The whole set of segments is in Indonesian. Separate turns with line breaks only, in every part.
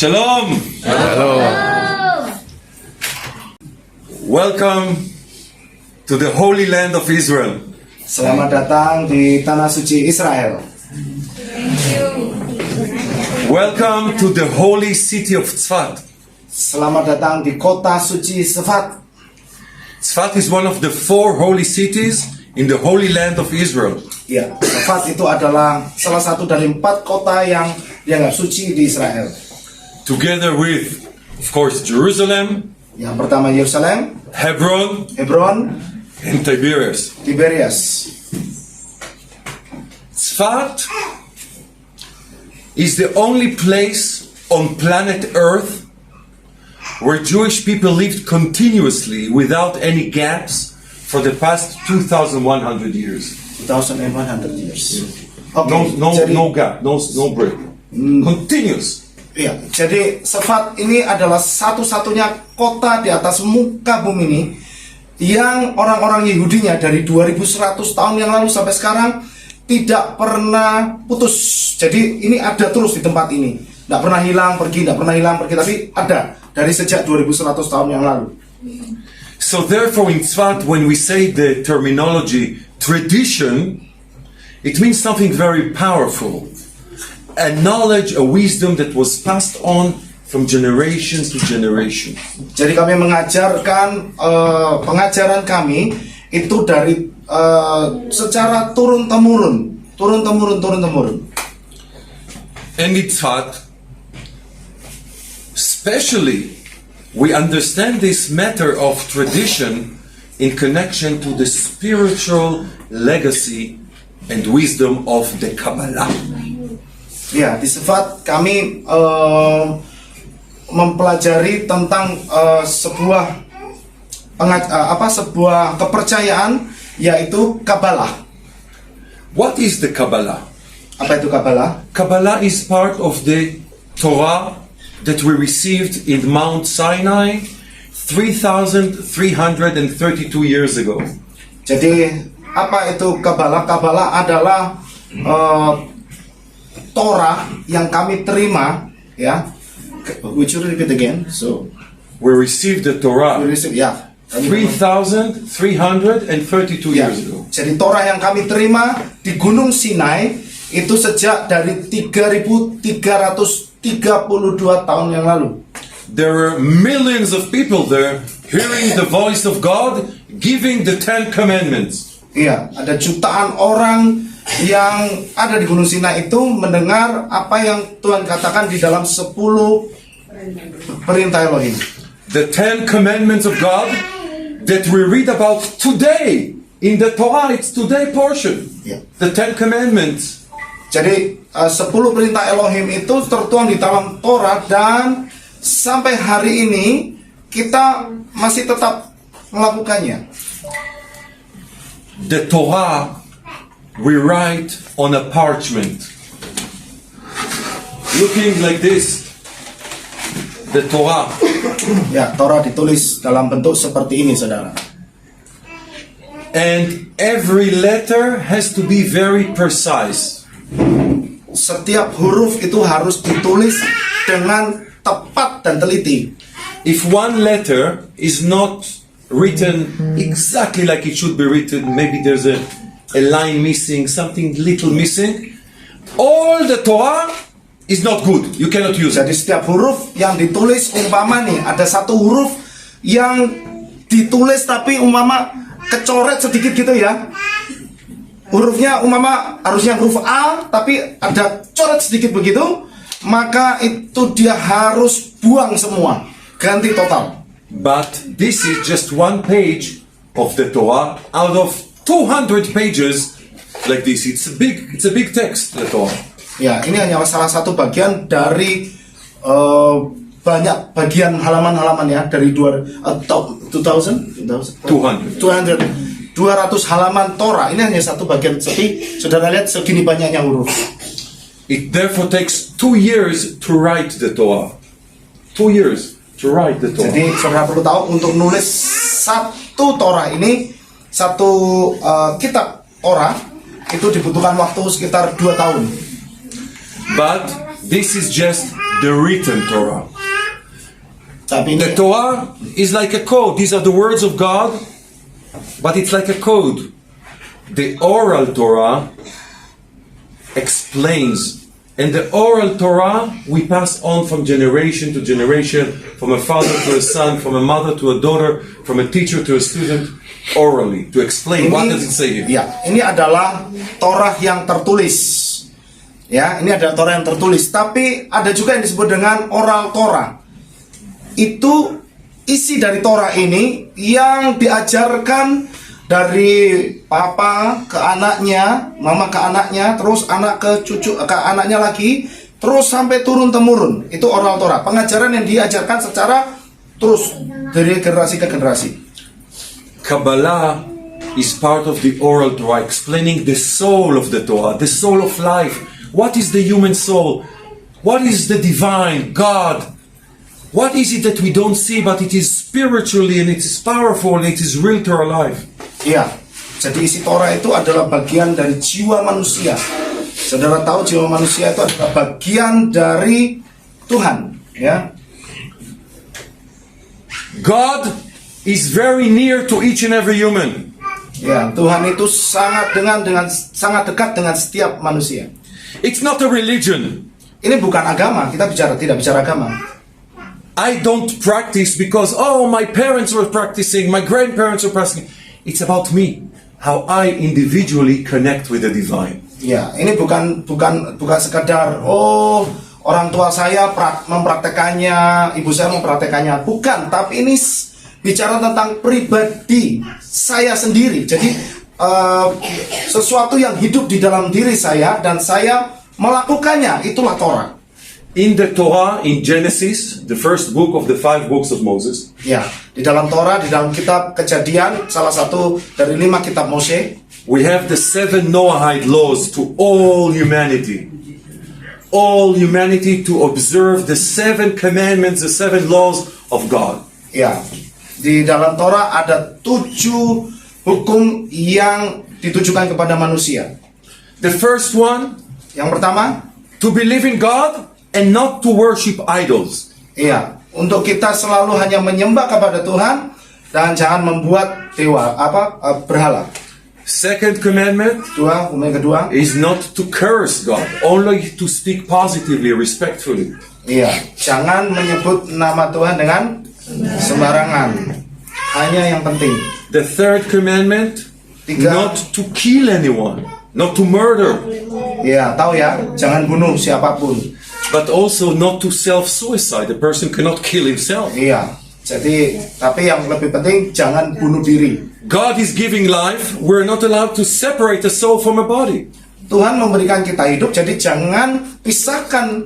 Shalom.
Shalom.
Welcome to the Holy Land of Israel.
Selamat datang di tanah suci Israel.
Welcome to the holy city of Tzfat.
Selamat datang di kota suci Tzfat.
Tzfat is one of the 4 holy cities in the Holy Land of Israel.
Ya, Tzfat itu adalah salah satu dari 4 kota yang dianggap suci di Israel.
Together with, of course, Jerusalem,
Yang pertama Yerusalem,
Hebron, and Tiberias. Tzfat is the only place on planet Earth where Jewish people lived continuously without any gaps for the past 2,100 years.
2,100 years. Okay,
No gap, no break. Continuous.
Iya, jadi Tzfat ini adalah satu-satunya kota di atas muka bumi ini yang orang-orang Yahudinya dari 2100 tahun yang lalu sampai sekarang tidak pernah putus. Jadi ini ada terus di tempat ini. Tidak pernah hilang pergi, tapi ada dari sejak 2100 tahun yang lalu.
So therefore in Tzfat, when we say the terminology tradition, it means something very powerful. A knowledge, a wisdom that was passed on from generation to generation.
Jadi kami mengajarkan pengajaran kami itu dari secara turun-temurun.
And in Tzfat, especially, we understand this matter of tradition in connection to the spiritual legacy and wisdom of the Kaballah.
Ya, di Tzfat kami mempelajari tentang sebuah kepercayaan, yaitu Kaballah.
What is the Kaballah?
Apa itu Kaballah?
Kaballah is part of the Torah that we received in Mount Sinai 3,332 years ago.
Jadi apa itu Kaballah? Kaballah adalah Torah yang kami terima, ya. Would you repeat again? So
we received the Torah 3,332 years ago.
Jadi Torah yang kami terima di Gunung Sinai itu sejak dari 3.332 tahun yang lalu.
There were millions of people there hearing the voice of God, giving the 10 commandments.
Iya, ada jutaan orang yang ada di Gunung Sinai itu mendengar apa yang Tuhan katakan di dalam 10 perintah Elohim.
The 10 commandments of God that we read about today in the Torah, it's today portion.
Yeah.
The 10 commandments.
Jadi 10 perintah Elohim itu tertuang di dalam Torah, dan sampai hari ini kita masih tetap melakukannya.
The Torah we write on a parchment, looking like this. The Torah.
Ya, Torah ditulis dalam bentuk seperti ini, saudara.
And every letter has to be very precise.
Setiap huruf itu harus ditulis dengan tepat dan teliti.
If one letter is not written exactly like it should be written, maybe there's a line missing, something little missing, all the Torah is not good. You cannot use it.
Jadi setiap huruf yang ditulis, umpama nih ada satu huruf yang ditulis tapi umpama kecoret sedikit gitu ya. Hurufnya umpama harusnya huruf A tapi ada coret sedikit begitu, maka itu dia harus buang semua, ganti total.
But this is just one page of the Torah out of 200 pages like this. It's a big text, the Torah.
Ya, ini hanya salah satu bagian dari banyak bagian halaman-halaman ya, dari 200 halaman Torah. Ini hanya satu bagian. Jadi saudara lihat segini banyaknya huruf.
It therefore takes 2 years to write the Torah. 2 years to write the Torah.
Jadi saudara perlu tahu, untuk nulis satu Torah ini, satu kitab Torah itu dibutuhkan waktu sekitar 2 tahun.
But this is just the written Torah.
Tapi ini
The Torah is like a code. These are the words of God, but it's like a code. The oral Torah explains, and the oral Torah we pass on from generation to generation, from a father to a son, from a mother to a daughter, from a teacher to a student, orally, to explain. What does it say here?
Ya, ini adalah Torah yang tertulis. Ya, ini adalah Torah yang tertulis. Tapi ada juga yang disebut dengan oral Torah. Itu isi dari Torah ini yang diajarkan dari papa ke anaknya, mama ke anaknya, terus anak ke cucu ke anaknya lagi, terus sampai turun temurun. Itu oral Torah, pengajaran yang diajarkan secara terus dari generasi ke generasi.
Kaballah is part of the oral Torah, explaining the soul of the Torah, the soul of life. What is the human soul? What is the divine, God? What is it that we don't see, but it is spiritually and it is powerful and it is real to our life?
Iya, jadi isi Torah itu adalah bagian dari jiwa manusia. Saudara tahu jiwa manusia itu adalah bagian dari Tuhan, ya.
God is very near to each and every human.
Ya, Tuhan itu sangat sangat dekat dengan setiap manusia.
It's not a religion.
Ini bukan agama, kita tidak bicara agama.
I don't practice because, oh, my parents were practicing, my grandparents were practicing. It's about me, how I individually connect with the divine.
Ya, ini bukan sekadar orang tua saya mempraktekannya, ibu saya mempraktekannya, bukan. Tapi ini bicara tentang pribadi saya sendiri. Jadi sesuatu yang hidup di dalam diri saya dan saya melakukannya, itulah Torah.
In the Torah, in Genesis, the first book of the 5 books of Moses,
Ya, di dalam Torah, di dalam kitab Kejadian, salah satu dari 5 kitab Mose,
we have the 7 Noahide laws to all humanity. All humanity to observe the 7 commandments, the 7 laws of God.
ya, di dalam Torah ada 7 hukum yang ditujukan kepada manusia.
The first one,
Yang pertama,
to believe in God and not to worship idols.
iya, untuk kita selalu hanya menyembah kepada Tuhan dan jangan membuat berhala.
Second commandment
Hukum yang kedua,
is not to curse God, only to speak positively, respectfully.
iya, jangan menyebut nama Tuhan dengan sembarangan. Hanya yang penting.
The third commandment,
Tiga.
not to kill anyone, not to murder,
Iya, tahu ya, jangan bunuh siapapun.
but also not to self-suicide. The person cannot kill himself.
Iya, jadi tapi yang lebih penting jangan bunuh diri.
God is giving life. We're not allowed to separate a soul from a body.
Tuhan memberikan kita hidup, jadi jangan pisahkan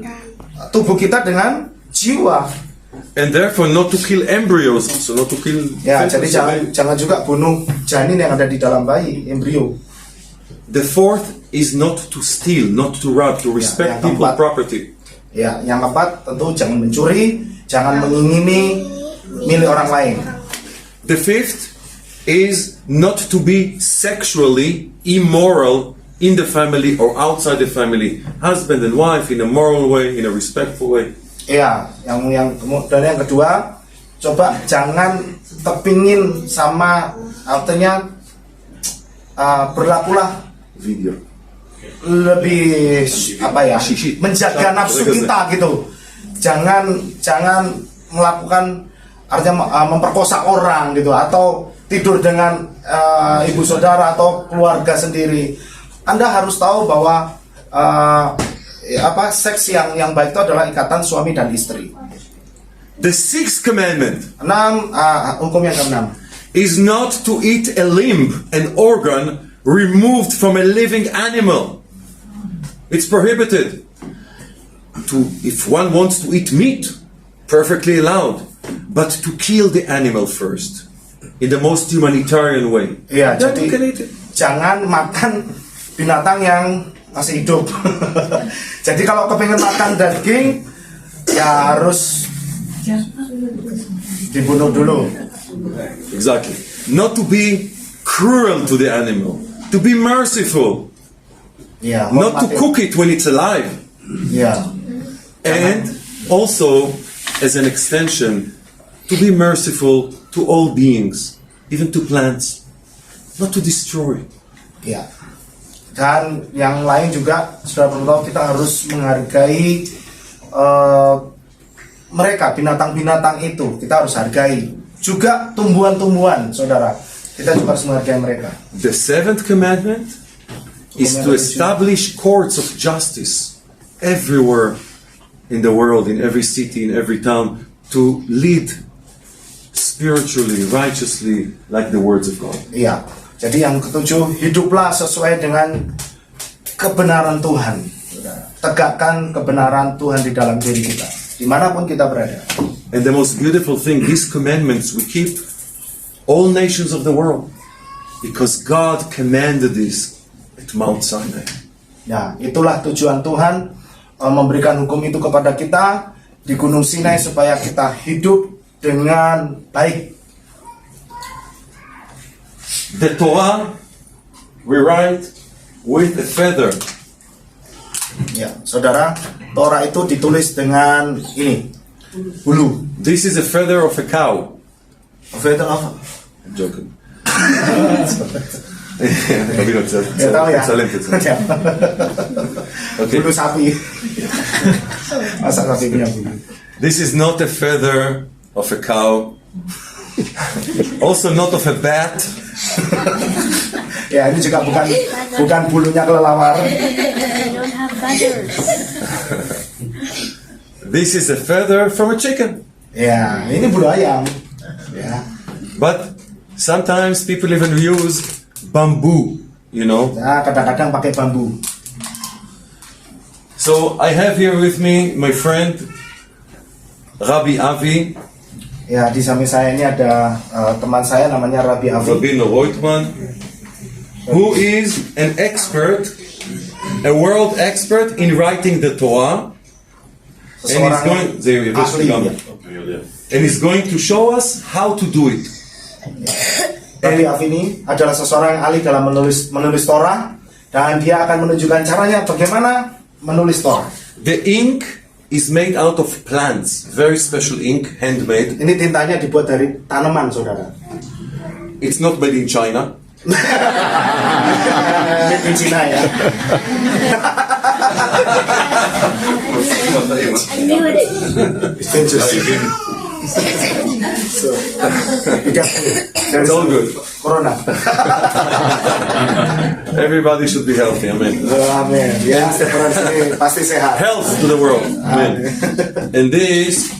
tubuh kita dengan jiwa.
And therefore not to kill embryos, also not to kill
Ya,
fetus.
jadi jangan juga bunuh janin yang ada di dalam bayi, embrio.
The fourth is not to steal, not to rob, to respect
yang
people's
keempat.
property.
Ya, yang keempat tentu jangan mencuri, jangan mengingini milik orang lain.
The fifth is not to be sexually immoral in the family or outside the family, husband and wife, in a moral way, in a respectful way.
Ya, dan yang kedua, coba jangan kepingin sama, artinya berlakulah
Video.
lebih menjaga nafsu kita gitu. Jangan melakukan, artinya memperkosa orang gitu, atau tidur dengan ibu saudara atau keluarga sendiri. Anda harus tahu bahwa seks yang baik itu adalah ikatan suami dan istri.
The sixth commandment
6, hukum yang ke-6
is not to eat a limb, an organ removed from a living animal. It's prohibited. If one wants to eat meat, perfectly allowed, but to kill the animal first, in the most humanitarian way.
Iya,
Then
jadi
you can eat it.
jangan makan binatang yang masih hidup. Jadi kalau kepingin makan daging, ya harus dibunuh dulu.
Exactly. Not to be cruel to the animal, to be merciful,
Ya,
not to cook it when it's alive.
Ya,
And Also, as an extension, to be merciful to all beings, even to plants, not to destroy.
Ya. Dan yang lain juga, saudara perlu tahu, kita harus menghargai mereka, binatang-binatang itu kita harus hargai. Juga tumbuhan-tumbuhan, saudara, kita juga harus menghargai mereka.
The seventh commandment is to establish courts of justice everywhere in the world, in every city, in every town, to lead spiritually, righteously, like the words of God.
Iya. Jadi yang ketujuh, hiduplah sesuai dengan kebenaran Tuhan. Tegakkan kebenaran Tuhan di dalam diri kita, dimanapun kita berada.
And the most beautiful thing, these commandments we keep all nations of the world, because God commanded this at Mount Sinai.
Nah, itulah tujuan Tuhan memberikan hukum itu kepada kita di Gunung Sinai supaya kita hidup dengan baik.
The Torah we write with a feather.
Ya, saudara, Torah itu ditulis dengan ini, bulu.
This is a feather of a cow.
Feather apa?
I'm joking.
Ya tahu ya.
Okay.
Bulu sapi. Masa sapi punya bulu?
This is not a feather of a cow. Also not of a bat.
Ya, ini juga bukan bulunya kelelawar.
They don't have feathers.
This is a feather from a chicken.
Ya, ini bulu ayam. Ya.
But sometimes people even use bamboo, you know.
Nah, kadang-kadang pakai bambu.
So I have here with me my friend Rabbi Avi,
Ya, di samping saya ini ada teman saya namanya Rabbi Avi.
Rabino Roitman, who is an expert, a world expert in writing the Torah, and he's going to show us how to do it.
Rabbi Avi ini adalah seseorang yang ahli dalam menulis Torah, dan dia akan menunjukkan caranya bagaimana menulis Torah.
The ink is made out of plants, very special ink, handmade.
Ini tintanya dibuat dari tanaman, saudara.
It's not made in China.
Di Cina ya.
I knew it.
It's interesting. So,
It's all good.
Corona.
Everybody should be healthy. Amen.
Amin. Ya, setiap orang sini pasti sehat.
Health to the world. Amen. And this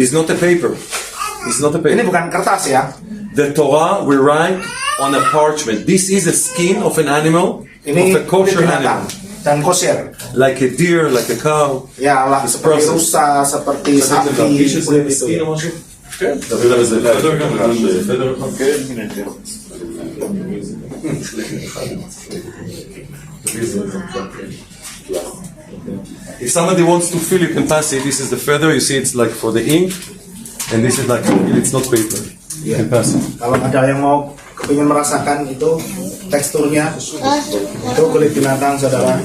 is not a paper. It's not a
Ini
paper.
bukan kertas ya.
The Torah we write on a parchment. This is a skin of an animal,
Ini
of a kosher
binatang
animal,
dan kosher.
like a deer, like a cow.
Ya, lah
It's
seperti
processed.
rusa, seperti sapi, kulit itu. Ya.
If somebody wants to fill, you can pass it. This is the feather. You see, it's like for the ink, and this is like it's not paper. You can pass it.
Kalau ada yang mau kepingin merasakan itu teksturnya, itu kulit binatang, saudara.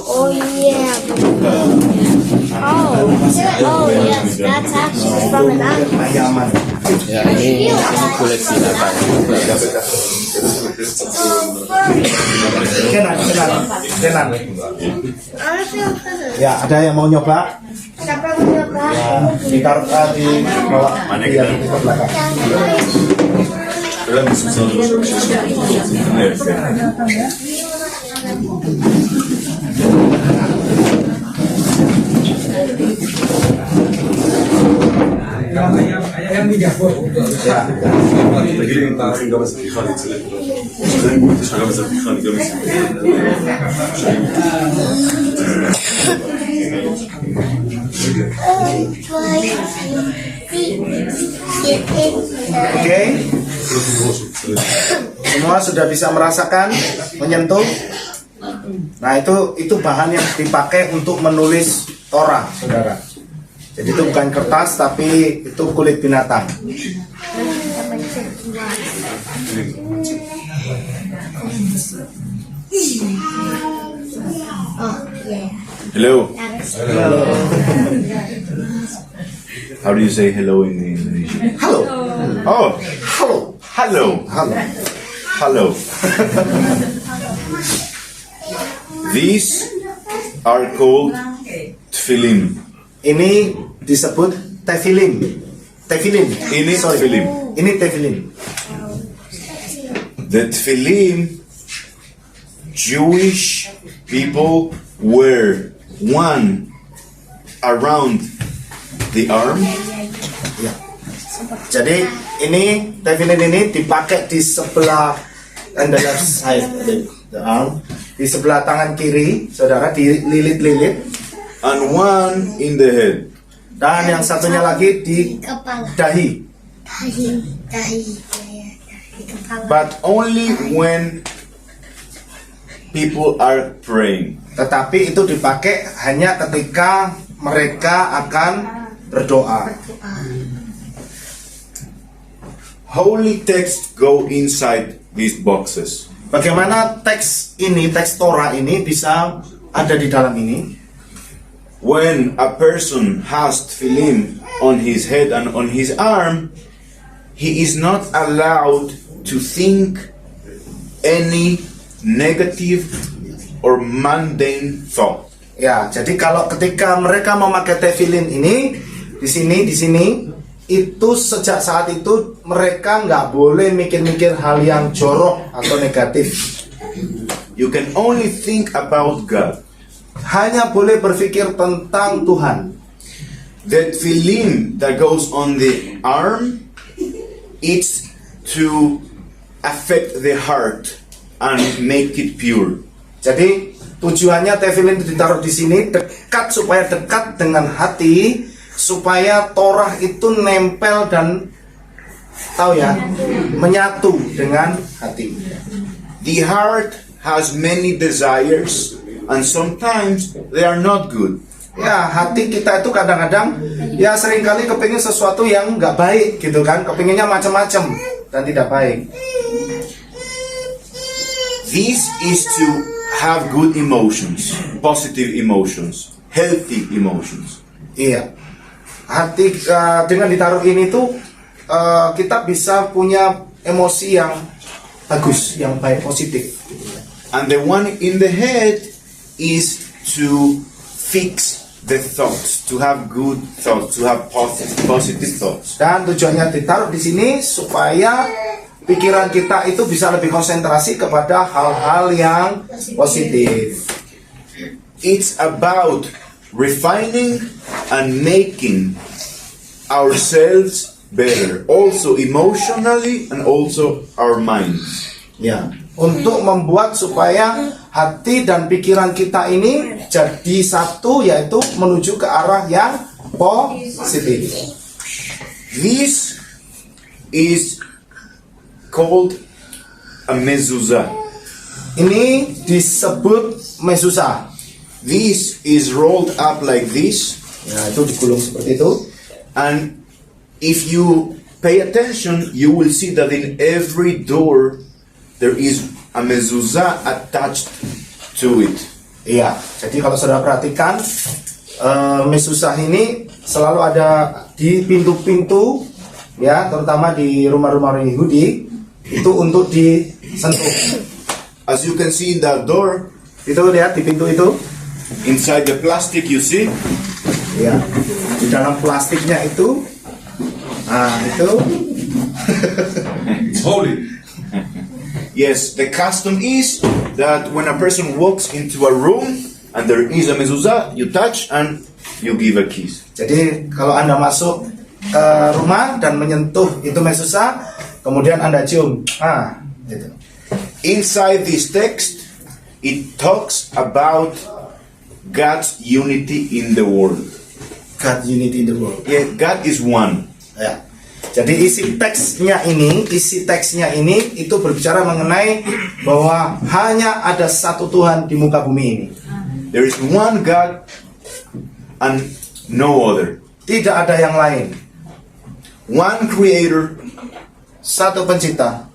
Oh yeah. Oh yes, that's actually from an animal.
Ayaman.
Ya, ini kulit binatang.
Kenan. Ya, ada yang mau nyoba?
Siapa yang nyoba?
Ya, di bawah. Iya, di belakang. Oke. Semua sudah bisa merasakan, menyentuh. Nah, itu bahan yang dipakai untuk menulis Torah, saudara. Jadi itu bukan kertas, tapi itu kulit binatang.
Oh yeah.
Hello.
Harus.
How do you say hello in Indonesian?
Halo.
Oh,
Halo.
hello.
Halo.
Hello. These are called tefillin.
Ini disebut tefillin. Tefillin.
Ini
Sorry.
tefillin.
Ini tefillin.
The tefillin Jewish people wear one around the arm.
Ya. Jadi ini tefillin ini dipakai di sebelah on the left side the arm, di sebelah tangan kiri, saudara, dililit-lilit,
And one in the head.
dan yang satunya lagi di
Kepala.
dahi.
Dahi. Kepala.
But only when people are praying.
Tetapi itu dipakai hanya ketika mereka akan berdoa.
Holy text go inside these boxes.
Bagaimana teks ini, teks Torah ini bisa ada di dalam ini?
When a person has tefillin on his head and on his arm, he is not allowed to think any negative or mundane thought.
Ya, jadi kalau ketika mereka memakai tefillin ini di sini itu sejak saat itu mereka nggak boleh mikir-mikir hal yang jorok atau negatif.
You can only think about God.
Hanya boleh berpikir tentang Tuhan.
The tefillin that goes on the arm, it's to affect the heart and make it pure.
Jadi tujuannya tefillin ditaruh di sini dekat supaya dekat dengan hati, supaya Torah itu nempel dan tahu ya, menyatu dengan hati.
The heart has many desires and sometimes they are not good.
Ya, hati kita itu kadang-kadang ya seringkali kepingin sesuatu yang nggak baik gitu kan, kepinginnya macam-macam dan tidak baik.
This is to have good emotions, positive emotions, healthy emotions.
Iya, hati dengan ditaruh ini tuh kita bisa punya emosi yang bagus, yang baik, positif.
And the one in the head is to fix the thoughts, to have good thoughts, to have positive thoughts.
Dan tujuannya ditaruh di sini supaya pikiran kita itu bisa lebih konsentrasi kepada hal-hal yang positif.
It's about refining and making ourselves better, also emotionally and also our minds.
Ya, untuk membuat supaya hati dan pikiran kita ini jadi satu, yaitu menuju ke arah yang positif.
This is called a mezuzah.
Ini disebut mezuzah.
This is rolled up like this,
Ya, itu digulung seperti itu.
and if you pay attention, you will see that in every door there is a mezuzah attached to it.
Iya, jadi kalau saudara perhatikan, mezuzah ini selalu ada di pintu-pintu, ya, terutama di rumah-rumah orang Yahudi, itu untuk disentuh.
As you can see in that door,
Itu lihat di pintu itu,
inside the plastic you see,
ya, di dalam plastiknya itu, nah itu,
it's holy. Yes, the custom is that when a person walks into a room and there is a mezuzah, you touch and you give a kiss.
jadi kalau Anda masuk ke rumah dan menyentuh itu mezuzah, kemudian Anda cium, gitu.
Inside this text, it talks about God's unity in the world.
God unity in the world.
Yeah, God is one.
Ya. Jadi isi teksnya ini itu berbicara mengenai bahwa hanya ada satu Tuhan di muka bumi ini.
There is one God and no other.
Tidak ada yang lain.
One creator.
Satu pencipta.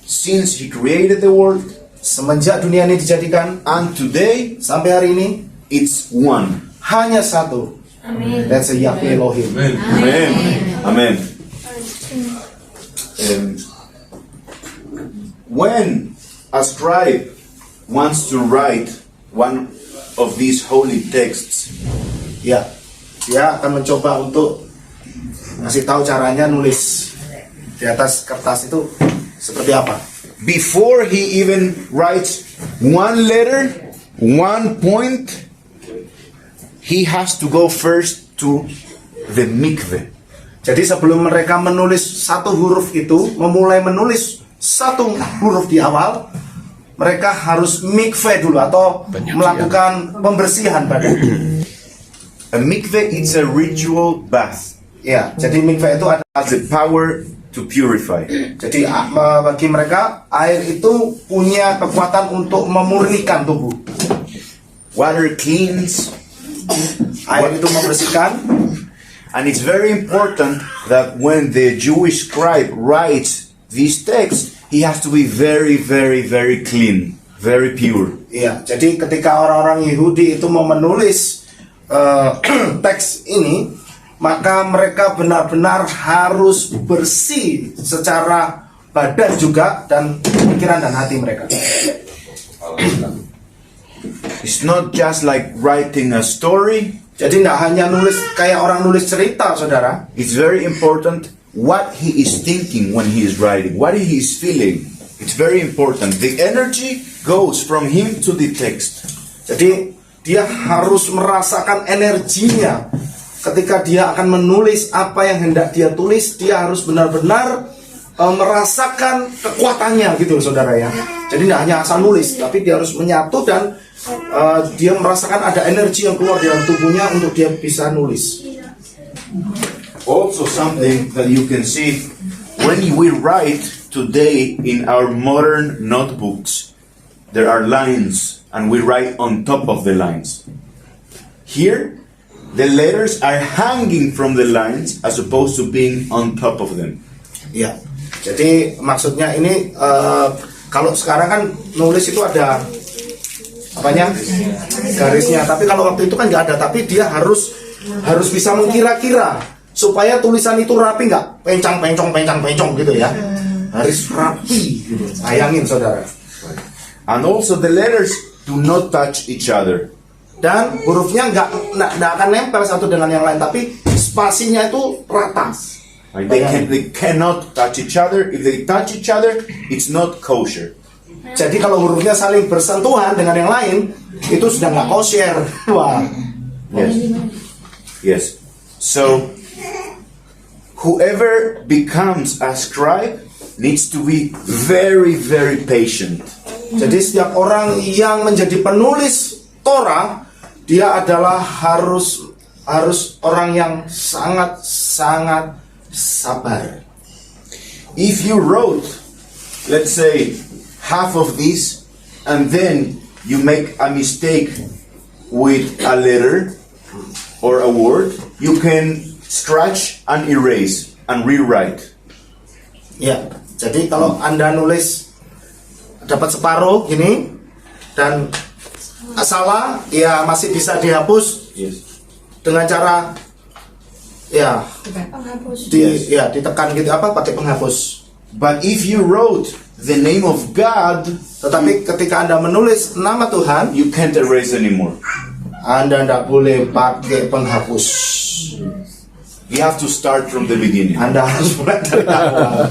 Since he created the world
Semenjak dunia ini dijadikan
and today,
sampai hari ini,
it's one.
hanya satu. That's a Yahweh Elohim.
Amen.
Amen. Amen. When a scribe wants to write one of these holy texts,
Ya, dia akan mencoba untuk ngasih tahu caranya nulis di atas kertas itu seperti apa.
before he even writes one letter, one point, he has to go first to the mikveh.
Jadi sebelum mereka menulis satu huruf itu, memulai menulis satu huruf di awal, mereka harus mikveh dulu atau melakukan pembersihan badan.
A mikveh is a ritual bath.
Ya, jadi mikveh itu ada.
Has the power to purify.
Jadi bagi mereka air itu punya kekuatan untuk memurnikan tubuh.
Water cleans,
Air itu membersihkan.
and it's very important that when the Jewish scribe writes these texts, he has to be very, very, very clean, very pure.
Iya, jadi ketika orang-orang Yahudi itu mau menulis teks ini, maka mereka benar-benar harus bersih secara badan juga dan pikiran dan hati mereka.
It's not just like writing a story.
Jadi tidak hanya nulis kayak orang nulis cerita, saudara.
It's very important what he is thinking when he is writing, what he is feeling. It's very important. The energy goes from him to the text.
Jadi dia harus merasakan energinya ketika dia akan menulis apa yang hendak dia tulis. Dia harus benar-benar merasakan kekuatannya gitu loh, saudara ya. Jadi tidak hanya asal nulis, tapi dia harus menyatu dan dia merasakan ada energi yang keluar dalam tubuhnya untuk dia bisa nulis.
Also something that you can see when we write today in our modern notebooks, there are lines and we write on top of the lines. Here, the letters are hanging from the lines as opposed to being on top of them.
Ya, jadi maksudnya ini kalau sekarang kan nulis itu ada apanya garisnya, tapi kalau waktu itu kan nggak ada, tapi dia harus bisa mengkira-kira supaya tulisan itu rapi, nggak pencong gitu ya, harus rapi gitu. Bayangin, saudara.
And also the letters do not touch each other.
Dan hurufnya nggak akan nempel satu dengan yang lain, tapi spasinya itu rata.
They cannot touch each other. If they touch each other, it's not kosher.
Jadi kalau hurufnya saling bersentuhan dengan yang lain, itu sudah nggak kosher. Wah.
Yes. Yes. So, whoever becomes a scribe needs to be very, very patient.
Jadi setiap orang yang menjadi penulis Torah, dia adalah harus orang yang sangat sabar.
If you wrote, let's say, half of this, and then you make a mistake with a letter or a word, you can scratch and erase and rewrite.
Ya, jadi kalau Anda nulis dapat separuh gini dan salah, ya masih bisa dihapus.
Yes.
Dengan cara ditekan gitu pakai penghapus.
But if you wrote the name of God,
Tetapi ketika Anda menulis nama Tuhan,
you can't erase anymore.
Anda tidak boleh pakai penghapus.
You have to start from the beginning.
Anda harus mulai dari awal.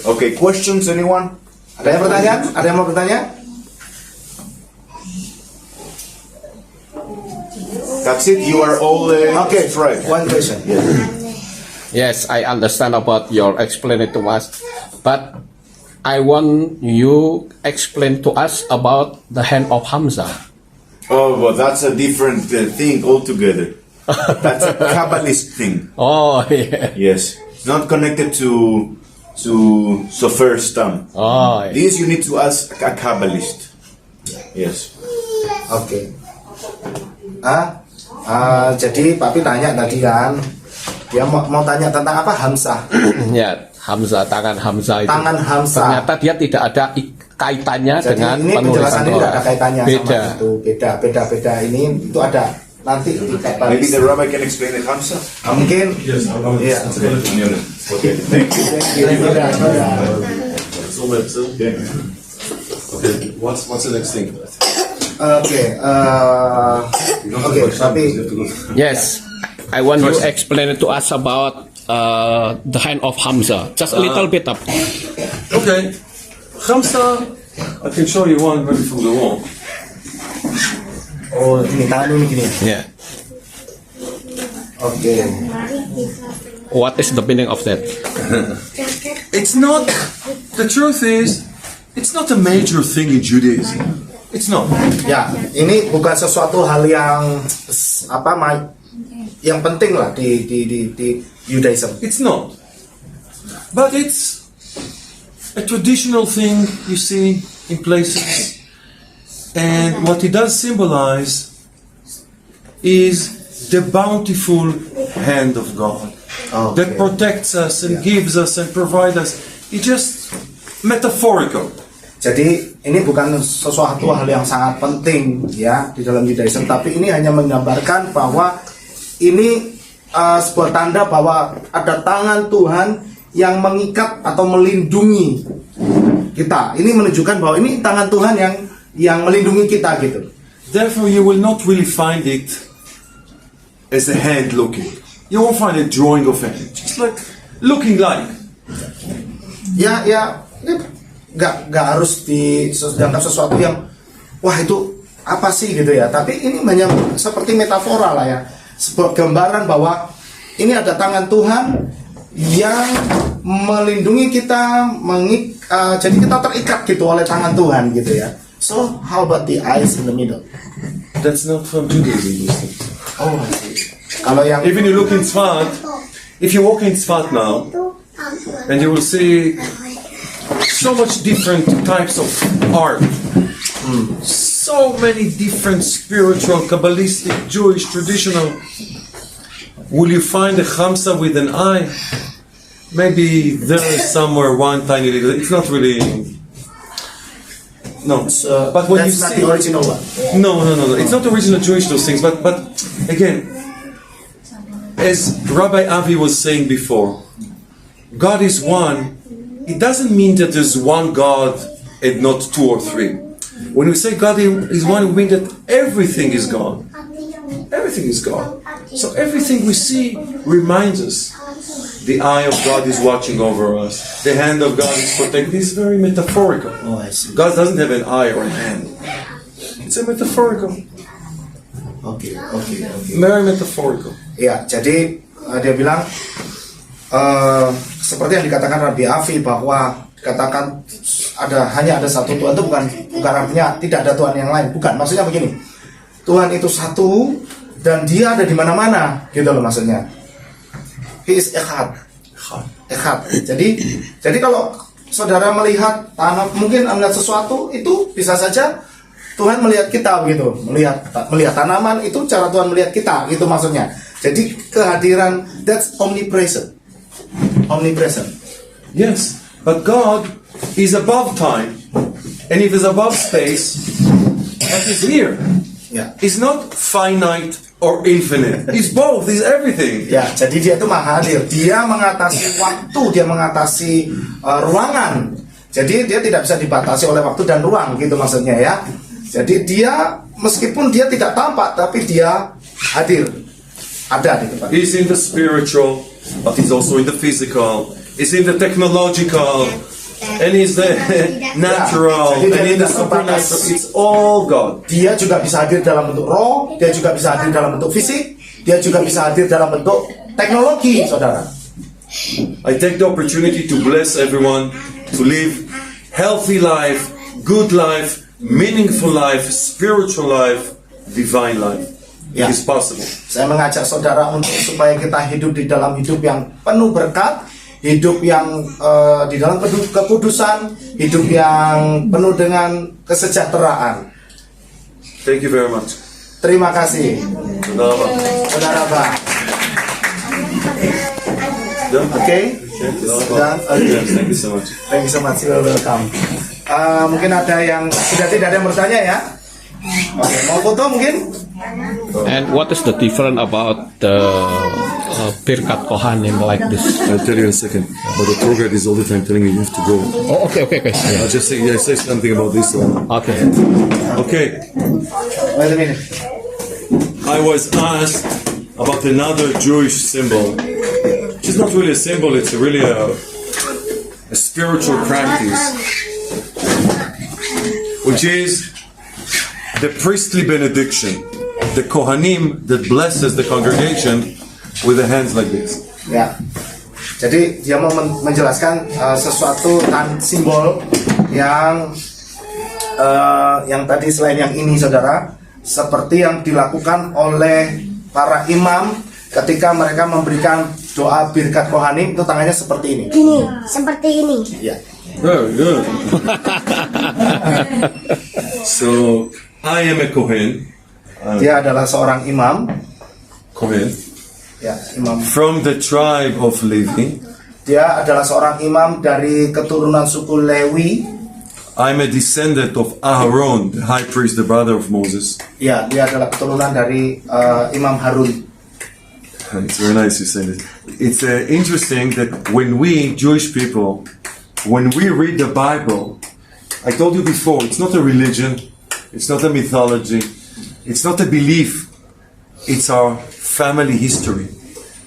Okay, questions, anyone?
Ada yang bertanya? Ada yang mau bertanya?
That's it. You are all
Okay,
right.
one question.
Yes, I understand about your explaining to us, but I want you explain to us about the hand of Hamza.
Oh, well, that's a different thing altogether. That's a Kabbalist thing.
Oh, yeah.
Yes, it's not connected to Sofer Stam.
Oh, yeah.
This you need to ask a Kabbalist. Yes.
Oke. Jadi Papi tanya tadi kan, dia mau tanya tentang apa Hamzah.
Ya, Hamzah, tangan Hamzah itu.
Tangan Hamzah.
Ternyata dia tidak ada kaitannya
Jadi
dengan
ini
penulisan
penjelasannya tidak ada
Torah.
kaitannya
Beda.
sama itu. Beda ini itu ada nanti di KEPADA.
Maybe the rabbi can explain it, Hamza.
Mungkin
Yes,
iya.
Okay, thank you. Okay, what's the next thing?
Oke, tapi
Yes, I want you explain it to us about the hand of Hamza. Just a little bit up.
Okay, Khamsa, I can show you one maybe from the wall.
oh ini tangan ini gini.
Yeah.
Oke.
What is the meaning of that?
It's not, the truth is, it's not a major thing in Judaism. It's not.
Ya, ini bukan sesuatu hal yang yang penting lah di Judaism.
It's not. But it's a traditional thing you see in places. And what it does symbolize is the bountiful hand of God that protects us and gives us and provides us. It's just metaphorical.
Jadi ini bukan sesuatu hal yang sangat penting ya di dalam Judaism, tapi ini hanya menggambarkan bahwa ini sebuah tanda bahwa ada tangan Tuhan yang mengikat atau melindungi kita. Ini menunjukkan bahwa ini tangan Tuhan yang melindungi kita gitu.
Therefore, you will not really find it as a hand looking. You won't find a drawing of a hand. Just like looking like.
Ya, nggak harus dianggap sesuatu yang wah itu apa sih gitu ya. Tapi ini hanya seperti metafora lah ya, sebuah gambaran bahwa ini ada tangan Tuhan yang melindungi kita, jadi kita terikat gitu oleh tangan Tuhan gitu ya. So how about the eyes in the middle?
That's not from Judaism.
Oh, I see. Kalau yang
Even you look in Tzfat, if you walk in Tzfat now, and you will see so much different types of art. So many different spiritual, Kabbalistic, Jewish, traditional. Will you find a Khamsa with an eye? Maybe there is somewhere one tiny little. It's not really. No, but when you
that's not
see
the original one.
No. It's not original Jewish those things, but again, as Rabbi Avi was saying before, God is one. It doesn't mean that there's one God and not two or three. When we say God is one, we mean that everything is God. Everything is God. So everything we see reminds us. The eye of God is watching over us. The hand of God is protecting. This is very metaphorical.
Oh, I see.
God doesn't have an eye or a hand. It's a metaphorical.
Oke.
Very metaphorical.
Ya, jadi dia bilang seperti yang dikatakan Rabbi Avi bahwa dikatakan hanya ada satu Tuhan itu bukan artinya tidak ada Tuhan yang lain. Bukan, maksudnya begini. Tuhan itu satu dan dia ada di mana-mana, gitu loh maksudnya. He is Echad. Jadi kalau saudara melihat mungkin melihat sesuatu itu bisa saja Tuhan melihat kita begitu, melihat tanaman itu cara Tuhan melihat kita, gitu maksudnya. Jadi kehadiran that's omnipresent.
Yes, but God is above time, and if He's above space, that is here.
Ya.
He's not finite or infinite. He's both. He's everything.
Ya, jadi dia itu maha hadir. Dia mengatasi waktu, dia mengatasi ruangan. Jadi dia tidak bisa dibatasi oleh waktu dan ruang, gitu maksudnya ya. Jadi dia meskipun dia tidak tampak, tapi dia hadir, ada di tempat.
He's in the spiritual, but He's also in the physical. He's in the technological, and He's the natural,
Jadi dia
and in the
tidak
supernatural.
terbatas.
It's all God.
Dia juga bisa hadir dalam bentuk roh, dia juga bisa hadir dalam bentuk fisik, dia juga bisa hadir dalam bentuk teknologi, saudara.
I take the opportunity to bless everyone to live healthy life, good life, meaningful life, spiritual life, divine life.
Ya.
It is possible.
Saya mengajak saudara untuk supaya kita hidup di dalam hidup yang penuh berkat, hidup yang di dalam kekudusan, hidup yang penuh dengan kesejahteraan.
Thank you very much.
Terima kasih, saudara Bang.
Done?
Oke?
Yes,
Done? Okay.
Thank you so much.
Thank you so much. You're welcome. Mungkin ada yang sudah tidak ada yang bertanya ya. Oke, mau foto mungkin?
And what is the difference about the Birkat Kohanim like this?
I'll tell you in a second. But the tour guide is all the time telling you have to go.
Oh, okay. Yeah.
I'll just say something about this one.
Okay.
Okay.
Wait a minute.
I was asked about another Jewish symbol. Which is not really a symbol, it's really a spiritual practice. Which is the priestly benediction. The Kohanim that blesses the congregation with the hands like this.
Ya. Jadi dia mau menjelaskan sesuatu simbol yang tadi selain yang ini saudara, seperti yang dilakukan oleh para imam ketika mereka memberikan doa birkat kohanim, itu tangannya seperti ini.
Gini, seperti ini.
Ya.
Very good. So, I am a Kohen.
Dia adalah seorang imam.
Kohen.
Ya, imam.
From the tribe of Levi.
Dia adalah seorang imam dari keturunan suku Lewi.
I'm a descendant of Aaron, the high priest, the brother of Moses.
Ya, dia adalah keturunan dari Imam Harun.
It's very nice you say this. It's interesting that when we, Jewish people, when we read the Bible, I told you before, it's not a religion, it's not a mythology, it's not a belief, it's our family history.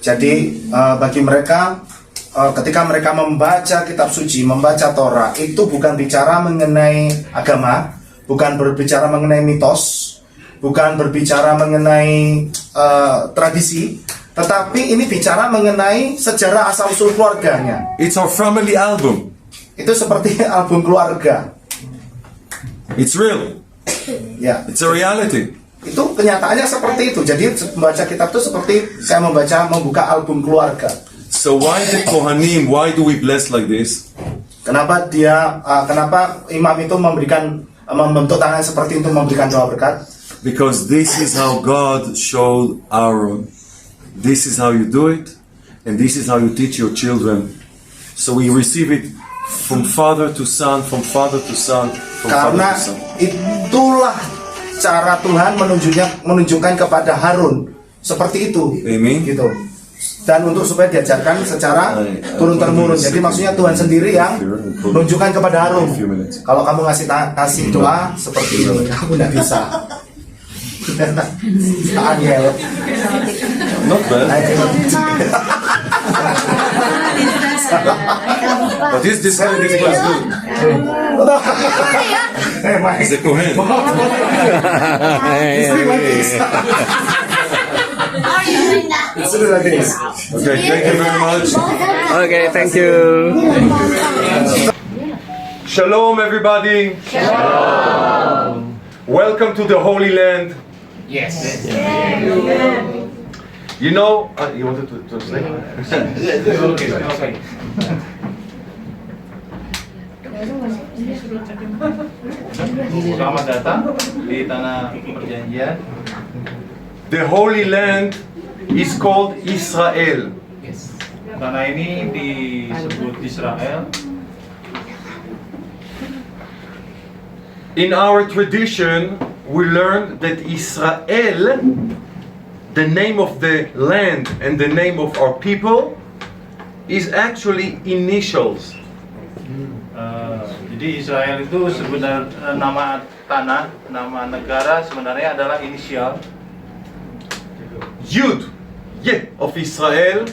Jadi bagi mereka ketika mereka membaca kitab suci, membaca Torah, itu bukan bicara mengenai agama, bukan berbicara mengenai mitos, bukan berbicara mengenai tradisi, tetapi ini bicara mengenai sejarah asal-usul keluarganya.
It's our family album.
Itu seperti album keluarga.
It's real.
Ya,
It's a reality.
itu kenyataannya seperti itu. Jadi membaca kitab itu seperti saya membuka album keluarga.
So why the Kohanim, why do we bless like this?
Kenapa kenapa imam itu membentuk tangan seperti itu memberikan doa berkat?
Because this is how God showed Aaron. This is how you do it, and this is how you teach your children. So we receive it from father to son, from father to son, from father
Karena
to son.
itulah cara Tuhan menunjukkan kepada Harun seperti itu.
Amen.
Gitu. Dan untuk supaya diajarkan secara turun temurun. Jadi maksudnya Tuhan sendiri yang menunjukkan kepada Harun. Kalau kamu kasih doa seperti ini, kamu tidak bisa. Angel.
Not bad. But this kind of thing was good. He's a Kohen. Okay, thank you very much.
Okay, thank you.
Shalom, everybody. Shalom. Welcome to the Holy Land.
Yes.
You know, you wanted to translate?
Okay. Selamat datang di tanah perjanjian.
The Holy Land is called Israel.
Yes. Tanah ini disebut Israel.
In our tradition, we learned that Israel, the name of the land and the name of our people, is actually initials.
Jadi Israel itu sebenarnya nama tanah, nama negara sebenarnya adalah inisial.
Yud, of Israel,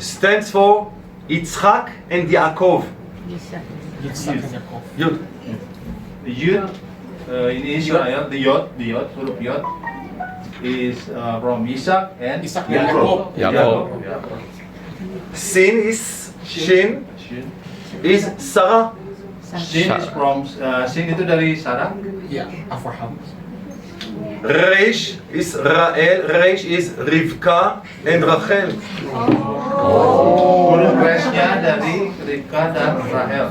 stands for Yitzchak and Yaakov. Yud.
The Yud in Israel, the Yod, huruf Yod, is from Isaac and Yaakov.
Sin is Shin, is Sarah.
Sin is from Sin itu dari Sarah.
Reish is Rael, Reish is Rivka and Rachel.
Huruf Reshnya dari Rivka dan Rahel.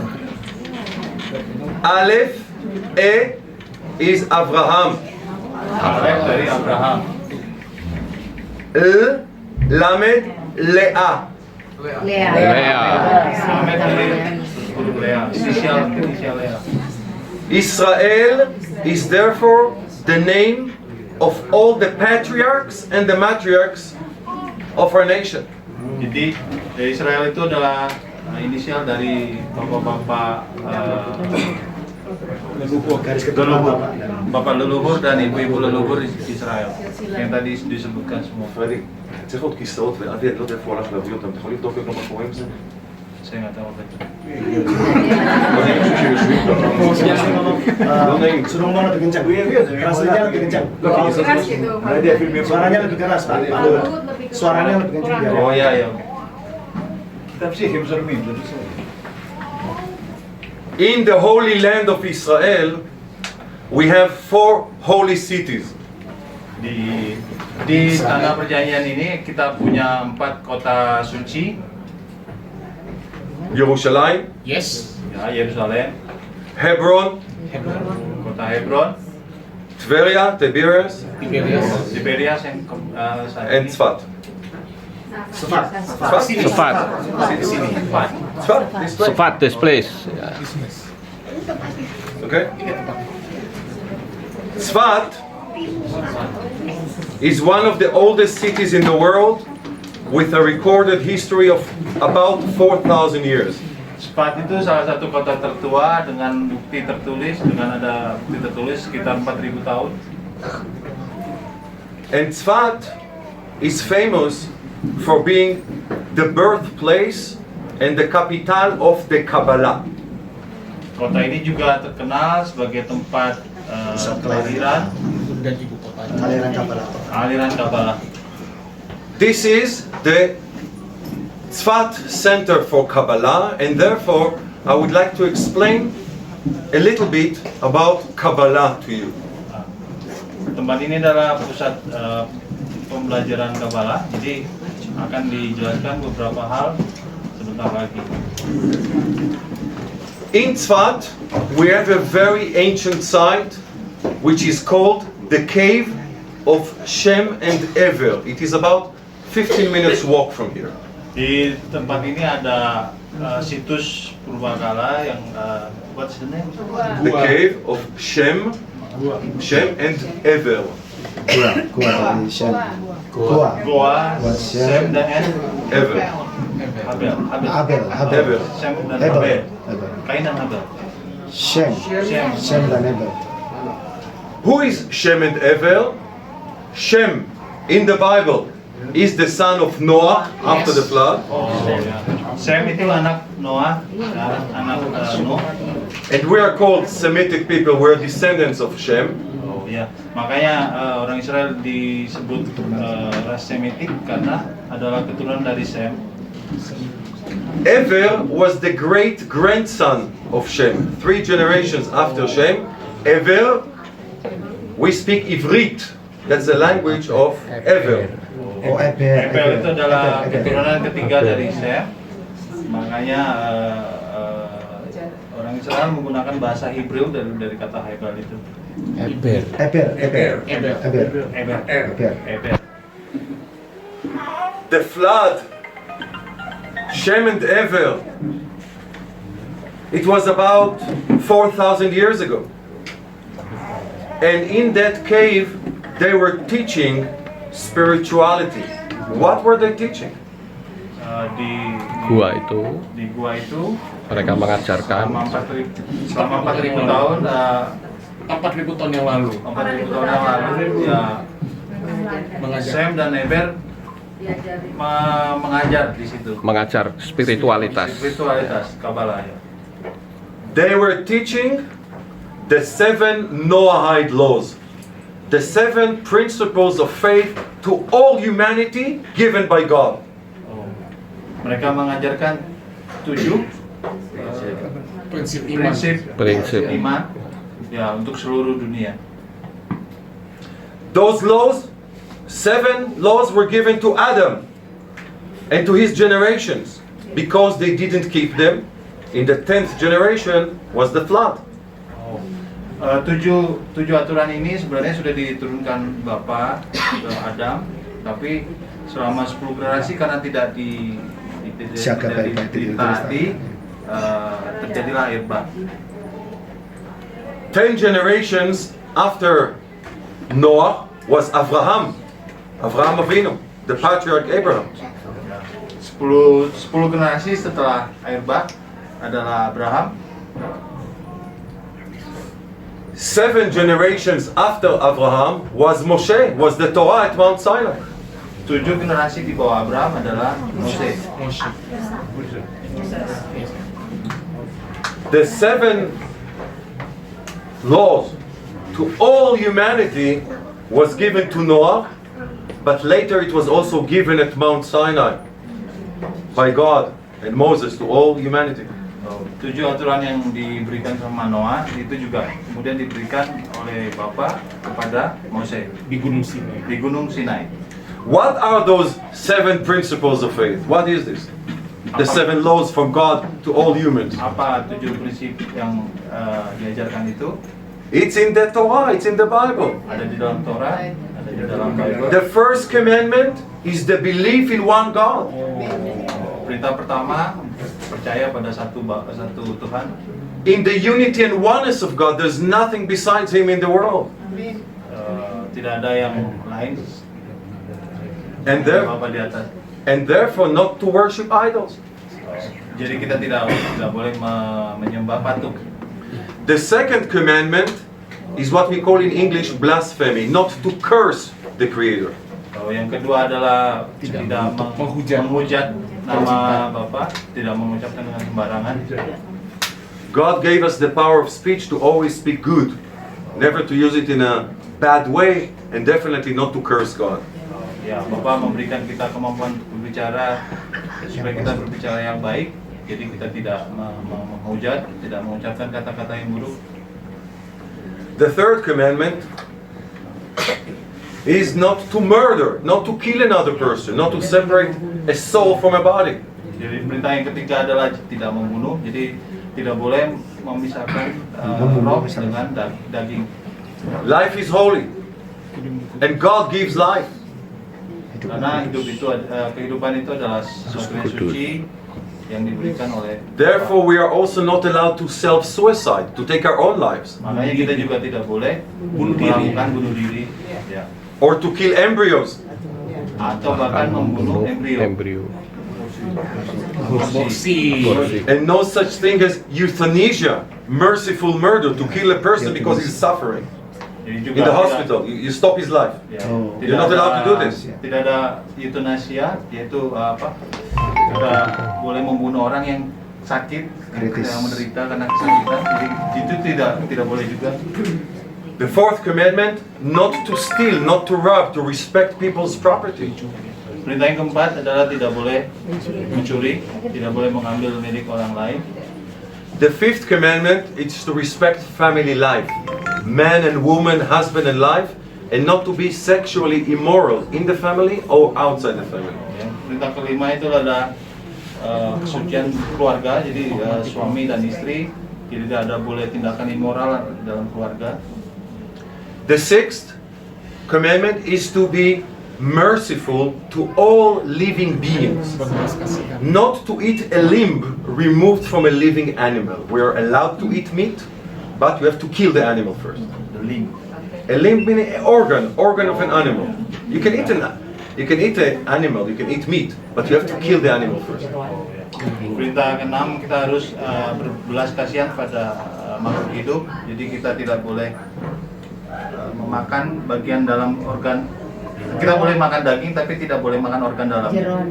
Alef, is Abraham.
Alef dari Abraham.
Lamed, Leah.
Lamed dari huruf Lea, inisial Lea.
Israel is therefore the name of all the patriarchs and the matriarchs of our nation.
Jadi Israel itu adalah inisial dari bapak-bapak bapak leluhur dan ibu-ibu leluhur Israel yang tadi disebutkan semua.
צריך עוד כיסאות ואבי, אני לא יודע איפה הולך להביא אותם, אתה יכול לבדוק לו מה קורה עם זה?
Saya nggak tahu apa itu.
לא נעים שיושבים ככה. לא נעים.
Suruh lebih kencang. Rasanya lebih kencang. Suaranya lebih keras, Pak. Suaranya lebih kencang.
Oh ya ya.
In the Holy Land of Israel, we have 4 holy cities.
Di tanah perjanjian ini kita punya 4 kota suci.
Yerushalayim,
Yes.
Ya, Yerusalem,
Hebron,
kota Hebron,
Tveria, Tiberias,
Tiberias yang saat
and
ini.
Tzfat.
Sufat.
Tzfat?
Sufat.
Tzfat, this place.
Sufat, this place.
Okay? Tzfat is one of the oldest cities in the world with a recorded history of about 4,000 years.
Tzfat itu salah satu kota tertua dengan bukti tertulis, dengan ada bukti tertulis sekitar 4.000 tahun.
And Tzfat is famous for being the birthplace and the capital of the Kaballah.
Kota ini juga terkenal sebagai tempat kelahiran aliran Kaballah.
This is the Tzfat Center for Kabbalah, and therefore I would like to explain a little bit about Kabbalah to you.
Tempat ini adalah pusat pembelajaran Kaballah, jadi akan dijelaskan beberapa hal sebentar lagi.
In Tzfat, we have a very ancient site which is called the Cave of Shem and Ever. It is about 15 minutes walk from here.
Di tempat ini ada situs purbakala yang what's the name?
The Cave of Shem and Ever.
Goa, Shem dan
Ever.
Abel.
Ever.
Shem dan Abel. Kain dan Abel.
Shem dan Eber.
Who is Shem and Ever? Shem in the Bible is the son of Noah after the flood.
Shem itu anak Noah, anak Nuh.
And we are called Semitic people, we're descendants of Shem.
Oh ya, makanya orang Israel disebut ras Semitik karena adalah keturunan dari Shem.
Ever was the great grandson of Shem. 3 generations after Shem. Ever, we speak Ivrit. That's the language of Ever.
Abel itu adalah keturunan ketiga dari Shem. Makanya orang Israel menggunakan bahasa Hebrew dari kata Hebel itu.
Eber.
The flood, Shem and Ever, it was about 4,000 years ago. And in that cave, they were teaching spirituality. What were they teaching?
Di
Gua itu
gua itu
mereka mengajarkan
selama 4.000 tahun
4.000 tahun yang lalu
4.000 tahun yang lalu ya Shem dan Eber mengajar di situ.
mengajar spiritualitas.
Spiritualitas Kaballah ya.
They were teaching the 7 Noahide laws, the 7 principles of faith to all humanity given by God.
Mereka mengajarkan 7 prinsip iman ya untuk seluruh dunia.
Those laws, 7 laws were given to Adam and to his generations. Because they didn't keep them, in the 10th generation was the flood.
Tujuh aturan ini sebenarnya sudah diturunkan Bapa ke Adam, tapi selama 10 generasi karena tidak ditaati, terjadilah air bah.
10 generations after Noah was Abraham Avinu, the patriarch Abraham.
10 generasi setelah air bah adalah Abraham.
7 generations after Abraham was Moshe, was the Torah at Mount Sinai.
7 generasi di bawah Abraham adalah Mose.
The 7 laws to all humanity was given to Noah, but later it was also given at Mount Sinai by God and Moses to all humanity.
7 aturan yang diberikan sama Noah itu juga kemudian diberikan oleh Bapa kepada Mose di Gunung Sinai.
What are those 7 principles of faith? What is this? The 7 laws from God to all humans.
Apa 7 prinsip yang diajarkan itu?
It's in the Torah, it's in the Bible.
Ada di dalam Torah, ada di dalam Bible.
The first commandment is the belief in one God.
Perintah pertama percaya pada satu Tuhan.
In the unity and oneness of God, there's nothing besides Him in the world.
Tidak ada yang lain.
And
Bapa di atas.
therefore not to worship idols.
Jadi kita tidak boleh menyembah patung.
The second commandment is what we call in English blasphemy, not to curse the Creator.
Yang kedua adalah tidak menghujat nama Bapa, tidak mengucapkan dengan sembarangan.
God gave us the power of speech to always speak good, never to use it in a bad way, and definitely not to curse God.
Ya, Bapa memberikan kita kemampuan berbicara supaya kita berbicara yang baik. Jadi kita tidak menghujat, tidak mengucapkan kata-kata yang buruk.
The third commandment is not to murder, not to kill another person, not to separate a soul from a body.
Jadi perintah yang ketiga adalah tidak membunuh. Jadi tidak boleh memisahkan roh dengan daging.
Life is holy, and God gives life.
Karena kehidupan itu adalah sesuatu yang suci yang diberikan oleh.
Therefore, we are also not allowed to self-suicide, to take our own lives,
Makanya kita juga tidak boleh melakukan bunuh diri, ya.
or to kill embryos.
Atau bahkan membunuh embrio.
And no such thing as euthanasia, merciful murder, to kill a person because he's suffering.
Jadi juga
In the hospital, you stop his life.
Ya,
You're not allowed to do this.
Tidak ada eutanasia, yaitu tidak boleh membunuh orang yang sakit, yang menderita karena kesakitan. Jadi itu tidak boleh juga.
The fourth commandment, not to steal, not to rob, to respect people's property.
Perintah yang keempat adalah tidak boleh mencuri, tidak boleh mengambil milik orang lain.
The fifth commandment is to respect family life, man and woman, husband and wife, and not to be sexually immoral in the family or outside the family.
Ya, perintah kelima itu adalah kesucian keluarga, jadi suami dan istri, jadi tidak ada boleh tindakan immoral dalam keluarga.
The sixth commandment is to be merciful to all living beings, not to eat a limb removed from a living animal. We are allowed to eat meat, but you have to kill the animal first.
The limb.
A limb meaning an organ of an animal. You can eat an animal, you can eat meat, but you have to kill the animal first.
Perintah ke-6 kita harus berbelas kasihan pada makhluk hidup, jadi kita tidak boleh memakan bagian dalam organ. Kita boleh makan daging tapi tidak boleh makan organ dalamnya.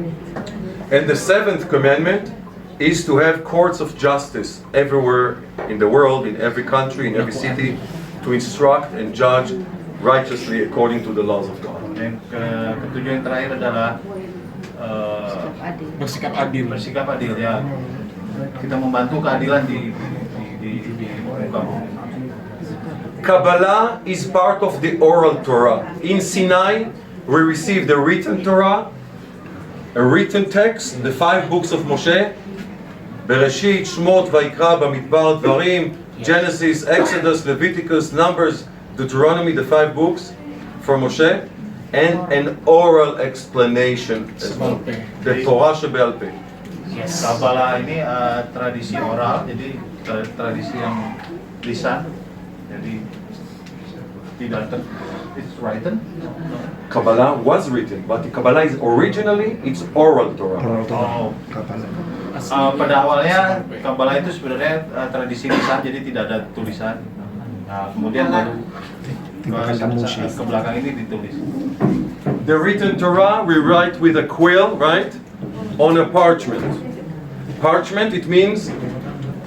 And the seventh commandment is to have courts of justice everywhere in the world, in every country, in every city, to instruct and judge righteously according to the laws of God.
Dan ketujuh yang terakhir adalah bersikap adil ya. Kita membantu keadilan di muka bumi.
Kaballah is part of the oral Torah. In Sinai, we received the written Torah, a written text, the 5 books of Moshe, Bereshit, Shmot, Vayikra, Bamidbar, Dvarim, Genesis, Exodus, Leviticus, Numbers, Deuteronomy, the 5 books from Moshe, and an oral explanation as well, the Torah Shebe'al Peh.
Kaballah ini tradisi oral, jadi tradisi yang lisan. Ya, Jadi tidak it's written.
Kabbalah was written, but the Kabbalah is originally it's oral Torah.
Oh. Pada awalnya Kaballah itu sebenarnya tradisi lisan, jadi tidak ada tulisan. Nah, kemudian baru ke belakang ini ditulis.
The written Torah we write with a quill, right? On a parchment. Parchment, it means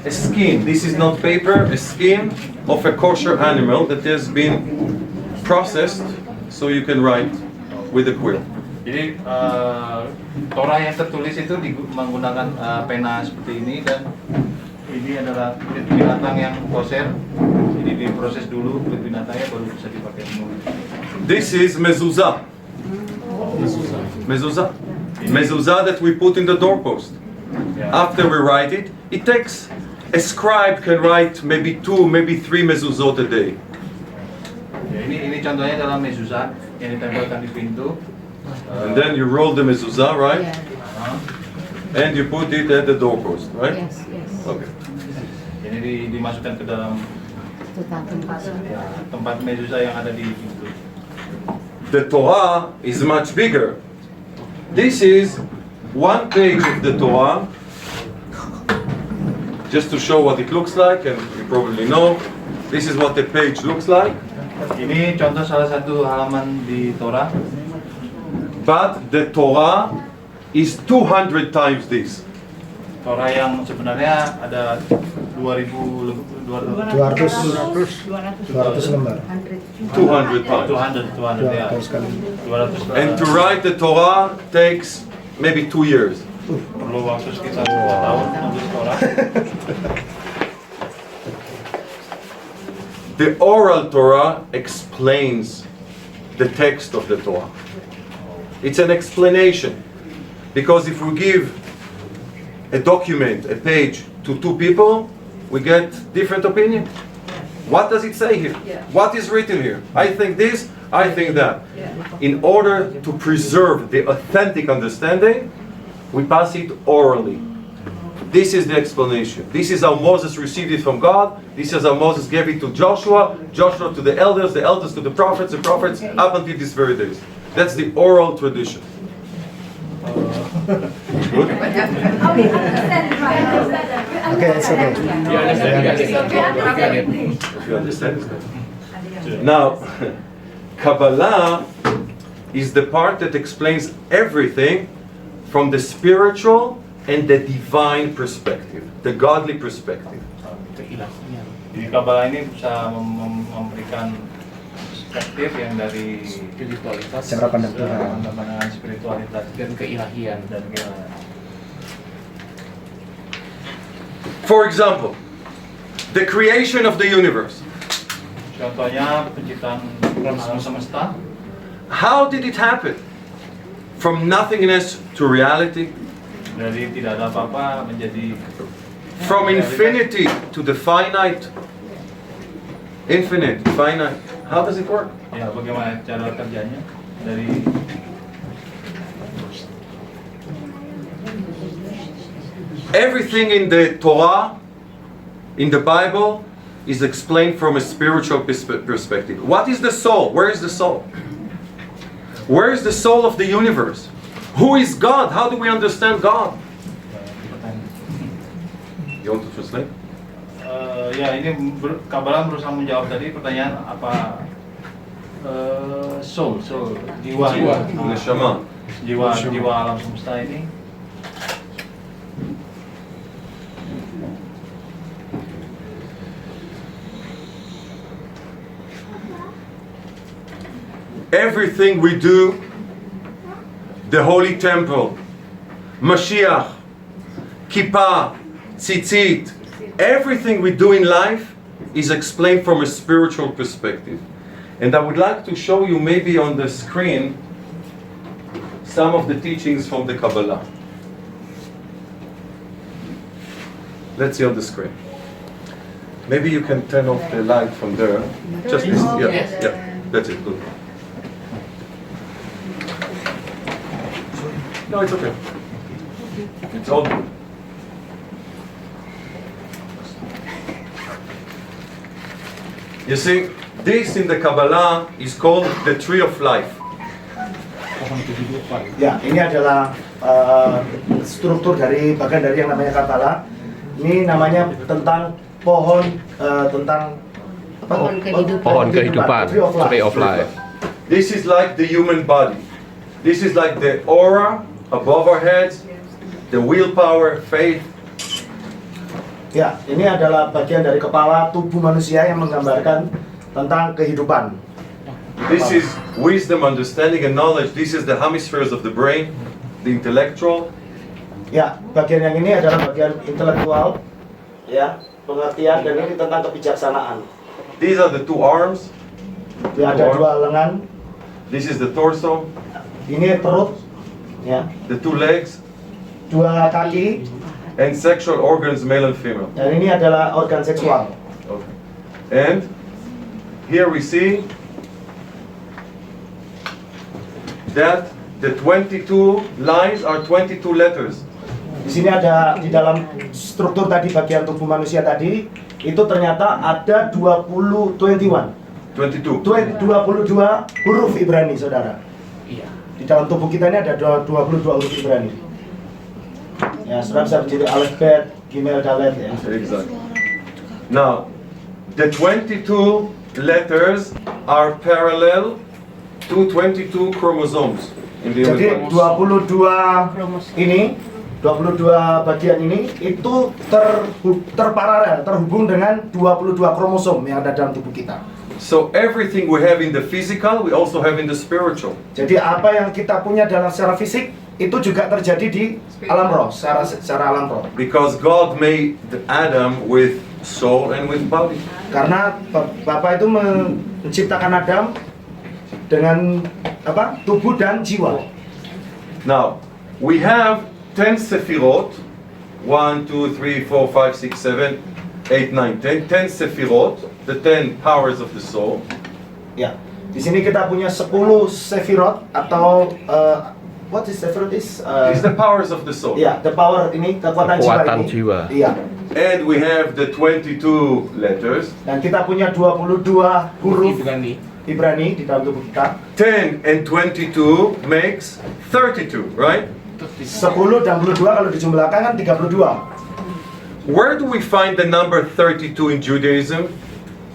a skin. This is not paper, a skin of a kosher animal that has been processed so you can write with a quill.
Jadi Torah yang tertulis itu menggunakan pena seperti ini, dan ini adalah kulit binatang yang kosher. Jadi diproses dulu kulit binatangnya baru bisa dipakai menulis.
This is mezuzah. Mezuzah. Mezuzah that we put in the doorpost. After we write it, it takes, a scribe can write maybe 2, maybe 3 mezuzot a day.
Ya, ini contohnya adalah mezuzah yang ditempelkan di pintu.
And then you roll the mezuzah, right?
Yeah.
And you put it at the doorpost, right?
Yes, yes.
Okay.
Ini dimasukkan ke dalam tempat mezuzah yang ada di pintu.
The Torah is much bigger. This is one page of the Torah, just to show what it looks like, and you probably know, this is what the page looks like.
Ini contoh salah satu halaman di Torah.
But the Torah is 200 times this.
Torah yang sebenarnya ada 200
lembar.
200 times.
200 ya. 200
And to write the Torah takes maybe 2 years.
perlu waktu sekitar 2 tahun menulis Torah.
The oral Torah explains the text of the Torah. It's an explanation. Because if we give a document, a page, to 2 people, we get different opinion. What does it say here? What is written here? I think this, I think that. In order to preserve the authentic understanding, we pass it orally. This is the explanation. This is how Moses received it from God. This is how Moses gave it to Joshua, Joshua to the elders to the prophets up until these very days. That's the oral tradition. Good?
Okay, it's okay.
You understand? Now, Kabbalah is the part that explains everything from the spiritual and the divine perspective, the godly perspective.
Di Kaballah ini bisa memberikan perspektif yang dari spiritualitas,
Cara pandang Tuhan,
pandangan spiritualitas
dan keilahian.
dan kehilat.
For example, the creation of the universe.
Contohnya penciptaan alam semesta.
How did it happen? From nothingness to reality,
Dari tidak ada apa-apa menjadi
from infinity to the finite. Infinite, finite. How does it work?
ya bagaimana cara kerjanya dari
Everything in the Torah, in the Bible, is explained from a spiritual perspective. What is the soul? Where is the soul? Where is the soul of the universe? Who is God? How do we understand God? You want to translate?
Ya ini Kaballah berusaha menjawab tadi pertanyaan apa soul jiwa
Neshama.
jiwa alam semesta ini.
Everything we do, the Holy Temple, Mashiach, Kippah, Tzitzit, everything we do in life is explained from a spiritual perspective. And I would like to show you maybe on the screen some of the teachings from the Kabbalah. Let's see on the screen. Maybe you can turn off the light from there. Just this. Yeah, that's it. Good. No, it's okay. It's all good. You see, this in the Kaballah is called the tree of life.
Ya, ini adalah struktur dari bagian dari yang namanya Kaballah. Ini namanya tentang pohon tentang apa?
Pohon kehidupan, tree of life.
This is like the human body. This is like the aura above our heads, the willpower, faith.
Ya, ini adalah bagian dari kepala tubuh manusia yang menggambarkan tentang kehidupan.
This is wisdom, understanding, and knowledge. This is the hemispheres of the brain, the intellectual.
Ya, bagian yang ini adalah bagian intelektual, ya, pengertian, dan ini tentang kebijaksanaan.
These are the two arms.
Ya, ada dua lengan,
This is the torso,
ini perut, ya,
the two legs,
dua kaki,
and sexual organs, male and female.
dan ini adalah organ seksual.
Okay. And here we see that the 22 lines are 22 letters.
Di sini ada di dalam struktur tadi bagian tubuh manusia tadi itu ternyata ada 22 huruf Ibrani, saudara. Di dalam tubuh kita ini ada 22 huruf Ibrani. Ya, saudara bisa menjadi Alef, Gimel, Dalet, ya.
Exactly. Now, the 22 letters are parallel to 22 chromosomes in the
Jadi
human body.
22 ini, 22 bagian ini itu terparalel, terhubung dengan 22 kromosom yang ada dalam tubuh kita.
So everything we have in the physical, we also have in the spiritual.
Jadi apa yang kita punya dalam secara fisik itu juga terjadi di alam roh, secara alam roh.
Because God made Adam with soul and with body.
Karena Bapa itu menciptakan Adam dengan apa? Tubuh dan jiwa.
Now, we have 10 sefirot. 1, 2, 3, 4, 5, 6, 7, 8, 9, 10. 10 sefirot, the 10 powers of the soul.
Ya. Di sini kita punya 10 sefirot atau what is sefirot is?
It's the powers of the soul.
Ya, the power ini, kekuatan
Kekuatan
jiwa ini.
jiwa.
Iya.
And we have the 22 letters.
Dan kita punya 22 huruf Ibrani di dalam tubuh kita.
10 and 22 makes 32, right?
10 dan 22 kalau dijumlahkan kan 32.
Where do we find the number 32 in Judaism?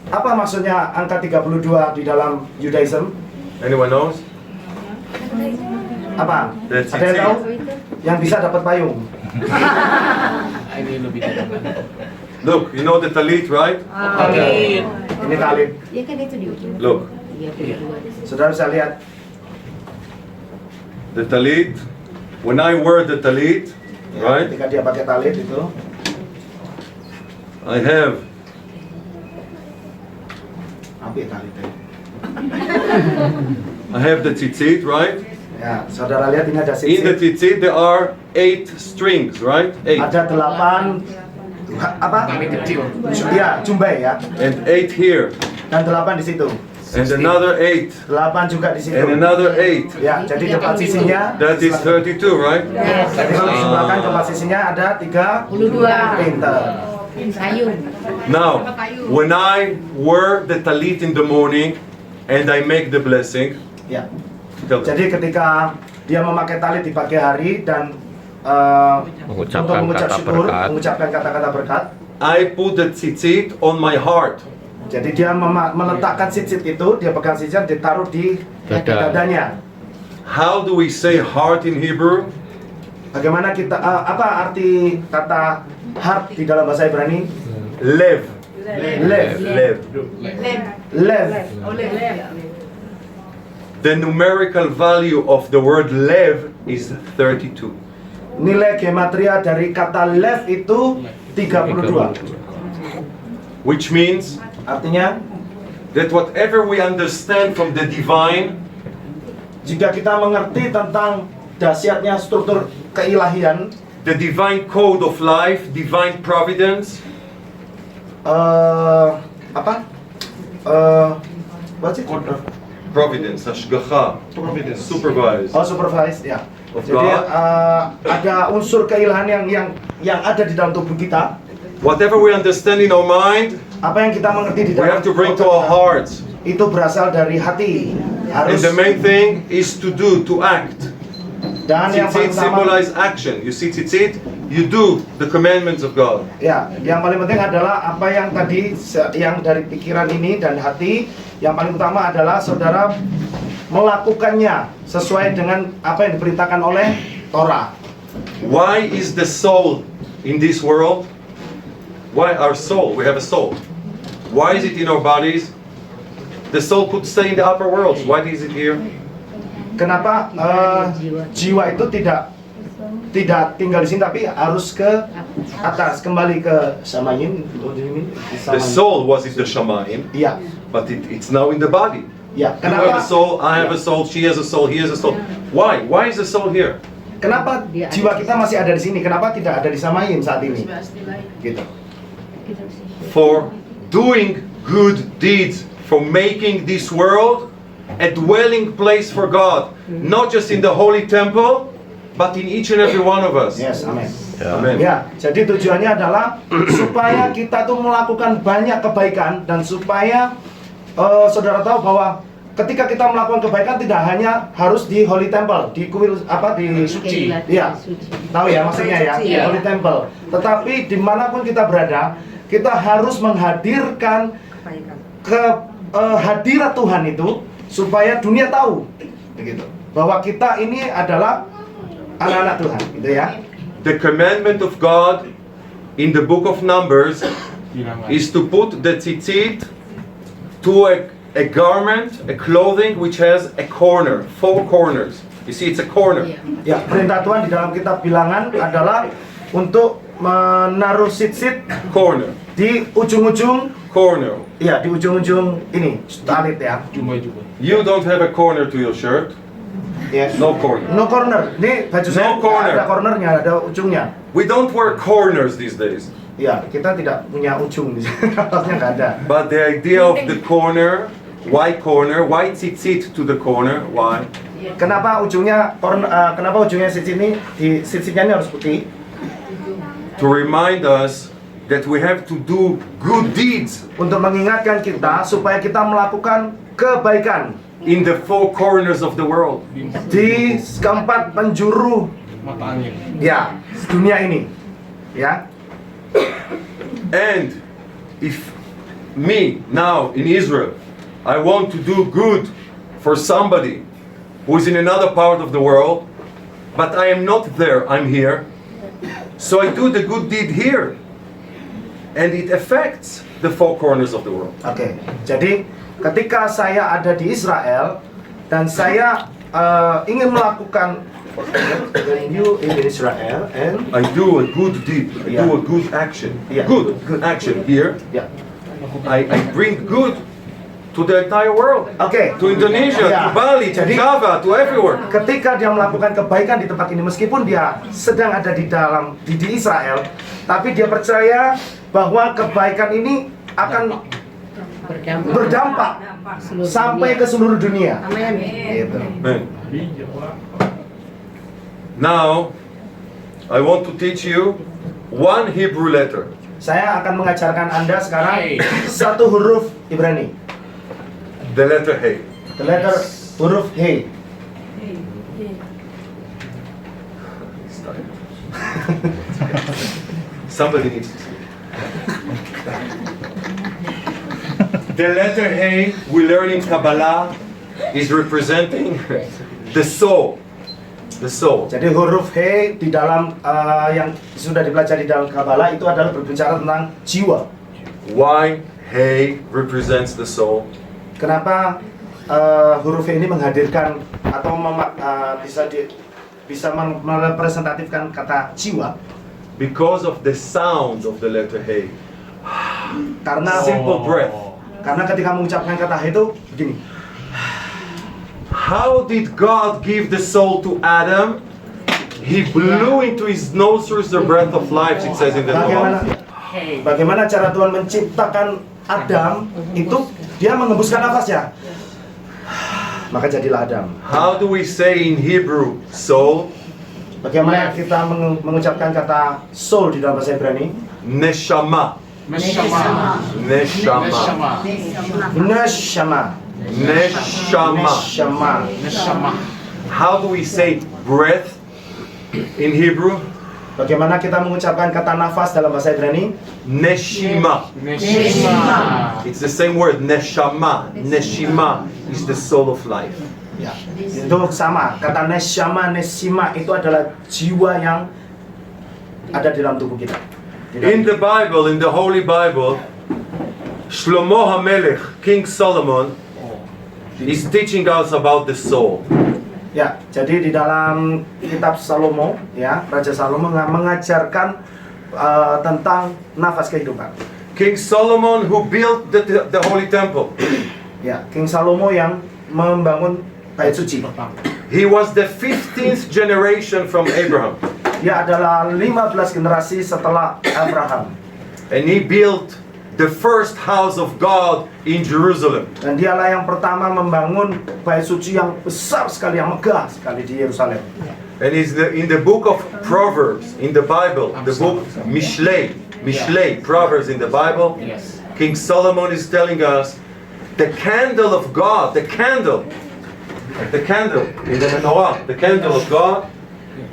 Apa maksudnya angka 32 di dalam Judaism?
Anyone knows?
Apa?
That's
Ada yang
it.
tahu? Yang bisa dapat payung.
Look, you know the talit, right?
Ini talit.
Ya kan itu di ujung.
Look,
Saudara bisa lihat.
the talit. When I wear the talit,
Ya,
right?
ketika dia pakai talit itu,
I have
apa ya talitnya?
I have the tzitzit, right?
Ya, saudara lihat ini ada
In the
sisip.
tzitzit there are 8 strings, right? 8.
Ada 8 apa? Ya, jumbai ya.
And 8 here.
Dan 8 di situ.
And another 8.
8 juga di situ.
And another 8.
Ya, jadi tempat sisinya.
That is 32, right?
Jadi kalau dijumlahkan tempat sisinya ada 32. Pinter.
Sayung.
Now, when I wear the talit in the morning and I make the blessing,
Ya.
tell them.
Jadi ketika dia memakai talit di pagi hari dan
Mengucapkan
untuk mengucap
kata
syukur,
berkat.
mengucapkan kata-kata berkat.
I put the tzitzit on my heart.
Jadi dia meletakkan sitsit itu, dia pegang sitsit, ditaruh di
Dada.
dadanya.
How do we say heart in Hebrew?
Bagaimana kita apa arti kata heart di dalam bahasa Ibrani?
Lev.
Lev.
Lev.
Lev.
The numerical value of the word lev is 32.
Nilai gematria dari kata lev itu 32.
Which means
Artinya,
that whatever we understand from the divine,
jika kita mengerti tentang dahsyatnya struktur keilahian,
the divine code of life, divine providence,
what's it?
providence, hashgacha, supervise.
Oh, supervise, ya.
Of
Jadi
God.
ada unsur keilahian yang ada di dalam tubuh kita.
Whatever we understand in our mind,
Apa yang kita mengerti di
we
dalam
have to bring to
otak
our
kita,
hearts.
itu berasal dari hati.
And
Harus.
the main thing is to do, to act.
Dan yang paling
Tzitzit
utama,
symbolize action. You see tzitzit, you do the commandments of God.
ya, yang paling penting adalah apa yang tadi yang dari pikiran ini dan hati. Yang paling utama adalah saudara melakukannya sesuai dengan apa yang diperintahkan oleh Torah.
Why is the soul in this world? Why our soul? We have a soul. Why is it in our bodies? The soul could stay in the upper worlds. Why is it here?
Kenapa jiwa itu tidak tinggal di sini tapi harus ke atas, kembali ke Shamayim?
The soul was in the Shamayim,
Iya,
but it's now in the body.
ya.
You have
Kenapa?
a soul, I have a soul, she has a soul, he has a soul. Why? Why is the soul here?
Kenapa jiwa kita masih ada di sini? Kenapa tidak ada di Shamayim saat ini? Gitu.
For doing good deeds, for making this world a dwelling place for God, not just in the holy temple, but in each and every one of us.
Yes, amin.
Amen.
Ya, jadi tujuannya adalah supaya kita tuh melakukan banyak kebaikan dan supaya saudara tahu bahwa ketika kita melakukan kebaikan tidak hanya harus di holy temple, di kuil apa di suci. Iya. Tahu ya maksudnya ya, di holy temple. Tetapi dimanapun kita berada, kita harus menghadirkan hadirat Tuhan itu supaya dunia tahu begitu bahwa kita ini adalah anak-anak Tuhan, gitu ya.
The commandment of God in the book of Numbers is to put the tzitzit to a garment, a clothing which has a corner, 4 corners. You see, it's a corner.
Ya, perintah Tuhan di dalam kitab Bilangan adalah untuk menaruh tzitzit
Corner,
di ujung-ujung,
corner.
ya di ujung-ujung ini, talit ya.
You don't have a corner to your shirt.
Yes.
No corner.
No corner. Ini baju saya
corner.
ada cornernya, ada ujungnya.
We don't wear corners these days.
Ya, kita tidak punya ujung di sini. Atasnya nggak ada.
But the idea of the corner, why tzitzit to the corner? Why?
Kenapa ujungnya kenapa ujungnya tzitzit ini di tsitsitnya ini harus putih?
To remind us that we have to do good deeds
Untuk mengingatkan kita supaya kita melakukan kebaikan
in the 4 corners of the world.
di keempat penjuru ya dunia ini, ya.
And if me now in Israel, I want to do good for somebody who is in another part of the world, but I am not there, I'm here. So I do the good deed here, and it affects the 4 corners of the world.
Oke, jadi ketika saya ada di Israel dan saya ingin melakukan you in Israel and
I do a good deed, I do a good action, good action here.
ya.
I bring good to the entire world,
Oke.
to Indonesia,
Ya.
to Bali, to
Jadi,
Java, to everywhere.
ketika dia melakukan kebaikan di tempat ini meskipun dia sedang ada di Israel, tapi dia percaya bahwa kebaikan ini akan berdampak sampai ke seluruh dunia. Gitu.
Amen. Now, I want to teach you one Hebrew letter.
Saya akan mengajarkan Anda sekarang satu huruf Ibrani.
The letter Hey.
The letter huruf He.
Somebody needs to see. The letter Hey we learn in Kaballah is representing the soul. The soul.
Jadi huruf He di dalam yang sudah dipelajari dalam Kaballah itu adalah berbicara tentang jiwa.
Why Hey represents the soul?
Kenapa huruf He ini menghadirkan atau bisa merepresentatifkan kata jiwa?
Because of the sound of the letter Hey.
Karena
Simple breath.
karena ketika mengucapkan kata He itu begini.
How did God give the soul to Adam? He blew into his nostrils the breath of life, it says in the Torah.
Bagaimana cara Tuhan menciptakan Adam itu dia mengembuskan nafasnya. Maka jadilah Adam.
How do we say in Hebrew soul?
Bagaimana kita mengucapkan kata soul di dalam bahasa Ibrani?
Neshama.
Neshama.
Neshama.
Neshama.
Neshama.
Neshama.
How do we say breath in Hebrew?
Bagaimana kita mengucapkan kata nafas dalam bahasa Ibrani?
Neshima.
Neshama.
It's the same word, neshama. Neshima is the soul of life.
Ya, itu sama. Kata neshama, neshima itu adalah jiwa yang ada di dalam tubuh kita.
In the Bible, in the Holy Bible, Shlomo HaMelech, King Solomon, is teaching us about the soul.
Ya, jadi di dalam kitab Salomo, ya, Raja Salomo mengajarkan tentang nafas kehidupan.
King Solomon who built the Holy Temple.
Ya, King Salomo yang membangun bait suci.
He was the 15th generation from Abraham.
Dia adalah 15 generasi setelah Abraham.
And he built the first house of God in Jerusalem.
Dan dialah yang pertama membangun bait suci yang besar sekali, yang megah sekali di Yerusalem.
And is in the book of Proverbs in the Bible, the book Mishlei, Proverbs in the Bible.
Yes.
King Solomon is telling us the candle of God, the candle in the menorah, the candle of God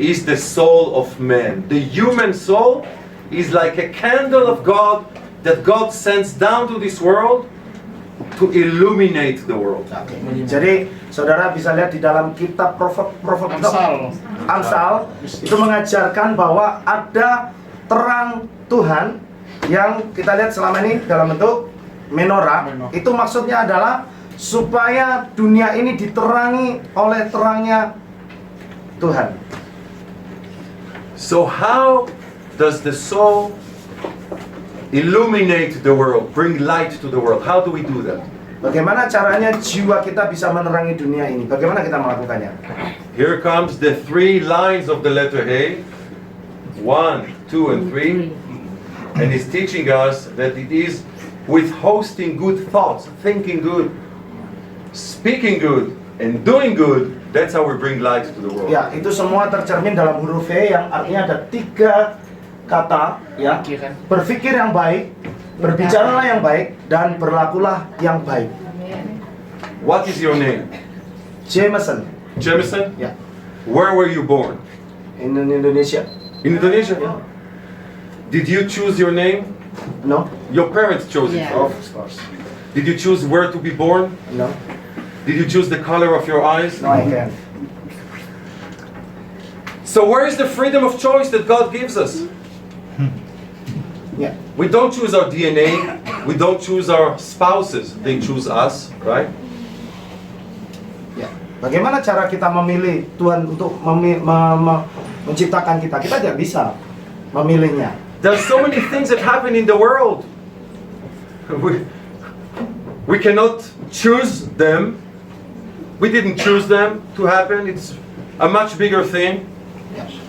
is the soul of man. The human soul is like a candle of God that God sends down to this world to illuminate the world.
Jadi saudara bisa lihat di dalam kitab Amsal itu mengajarkan bahwa ada terang Tuhan yang kita lihat selama ini dalam bentuk menorah. Itu maksudnya adalah supaya dunia ini diterangi oleh terangnya Tuhan.
So how does the soul illuminate the world, bring light to the world? How do we do that?
Bagaimana caranya jiwa kita bisa menerangi dunia ini? Bagaimana kita melakukannya?
Here comes the 3 lines of the letter A. 1, 2, and 3. And he's teaching us that it is with hosting good thoughts, thinking good, speaking good, and doing good. That's how we bring light to the world.
Ya, itu semua tercermin dalam huruf V yang artinya ada 3 kata, ya. Berpikir yang baik, berbicaralah yang baik, dan berlakulah yang baik.
What is your name?
Jameson.
Jemison?
Ya,
Where were you born?
in Indonesia.
In Indonesia?
Ya.
Did you choose your name?
No?
Your parents chose it.
Of course.
Did you choose where to be born?
No?
Did you choose the color of your eyes?
No, I can't.
So where is the freedom of choice that God gives us?
Ya.
We don't choose our DNA. We don't choose our spouses. They choose us, right?
Ya. Bagaimana cara kita memilih Tuhan untuk menciptakan kita? Kita tidak bisa memilihnya.
There's so many things that happen in the world. We cannot choose them. We didn't choose them to happen. It's a much bigger thing.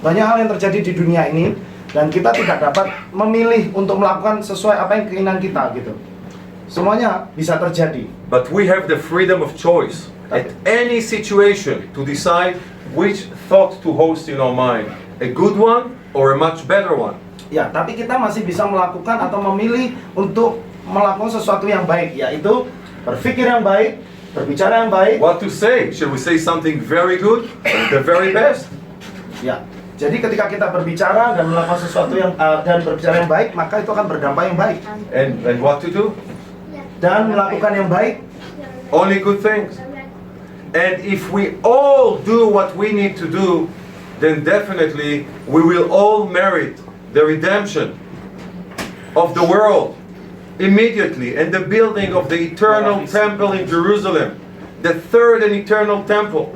Banyak hal yang terjadi di dunia ini dan kita tidak dapat memilih untuk melakukan sesuai apa yang keinginan kita gitu. Semuanya bisa terjadi.
But we have the freedom of choice at any situation to decide which thought to host in our mind, a good one or a much better one.
Ya, tapi kita masih bisa melakukan atau memilih untuk melakukan sesuatu yang baik, yaitu berpikir yang baik, berbicara yang baik.
What to say? Should we say something very good, the very best?
Ya, jadi ketika kita berbicara dan melakukan sesuatu yang dan berbicara yang baik, maka itu akan berdampak yang baik.
And what to do?
Dan melakukan yang baik,
Only good things. And if we all do what we need to do, then definitely we will all merit the redemption of the world immediately, and the building of the eternal temple in Jerusalem, the third and eternal temple,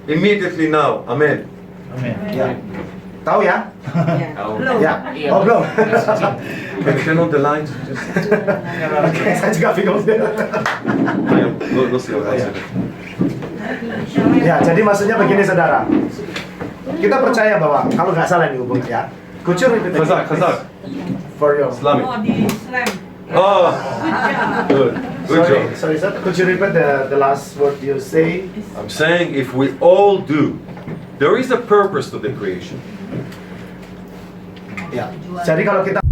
immediately now. Amen.
Amin.
ya. Tahu ya?
Belum.
Ya. Oh, belum.
Can you turn on the lines? Just,
Oke, saya juga bingung.
Go see your answer.
Ya, jadi maksudnya begini saudara. Kita percaya bahwa kalau nggak salah ini hubungan ya. Could you repeat again,
Khazak,
please?
Khazak.
For your.
Islamic.
Oh, di slam.
Oh, good. Good job.
Sorry, sir. Could you repeat the last word you say?
I'm saying if we all do, there is a purpose to the creation.
Ya. Jadi kalau kita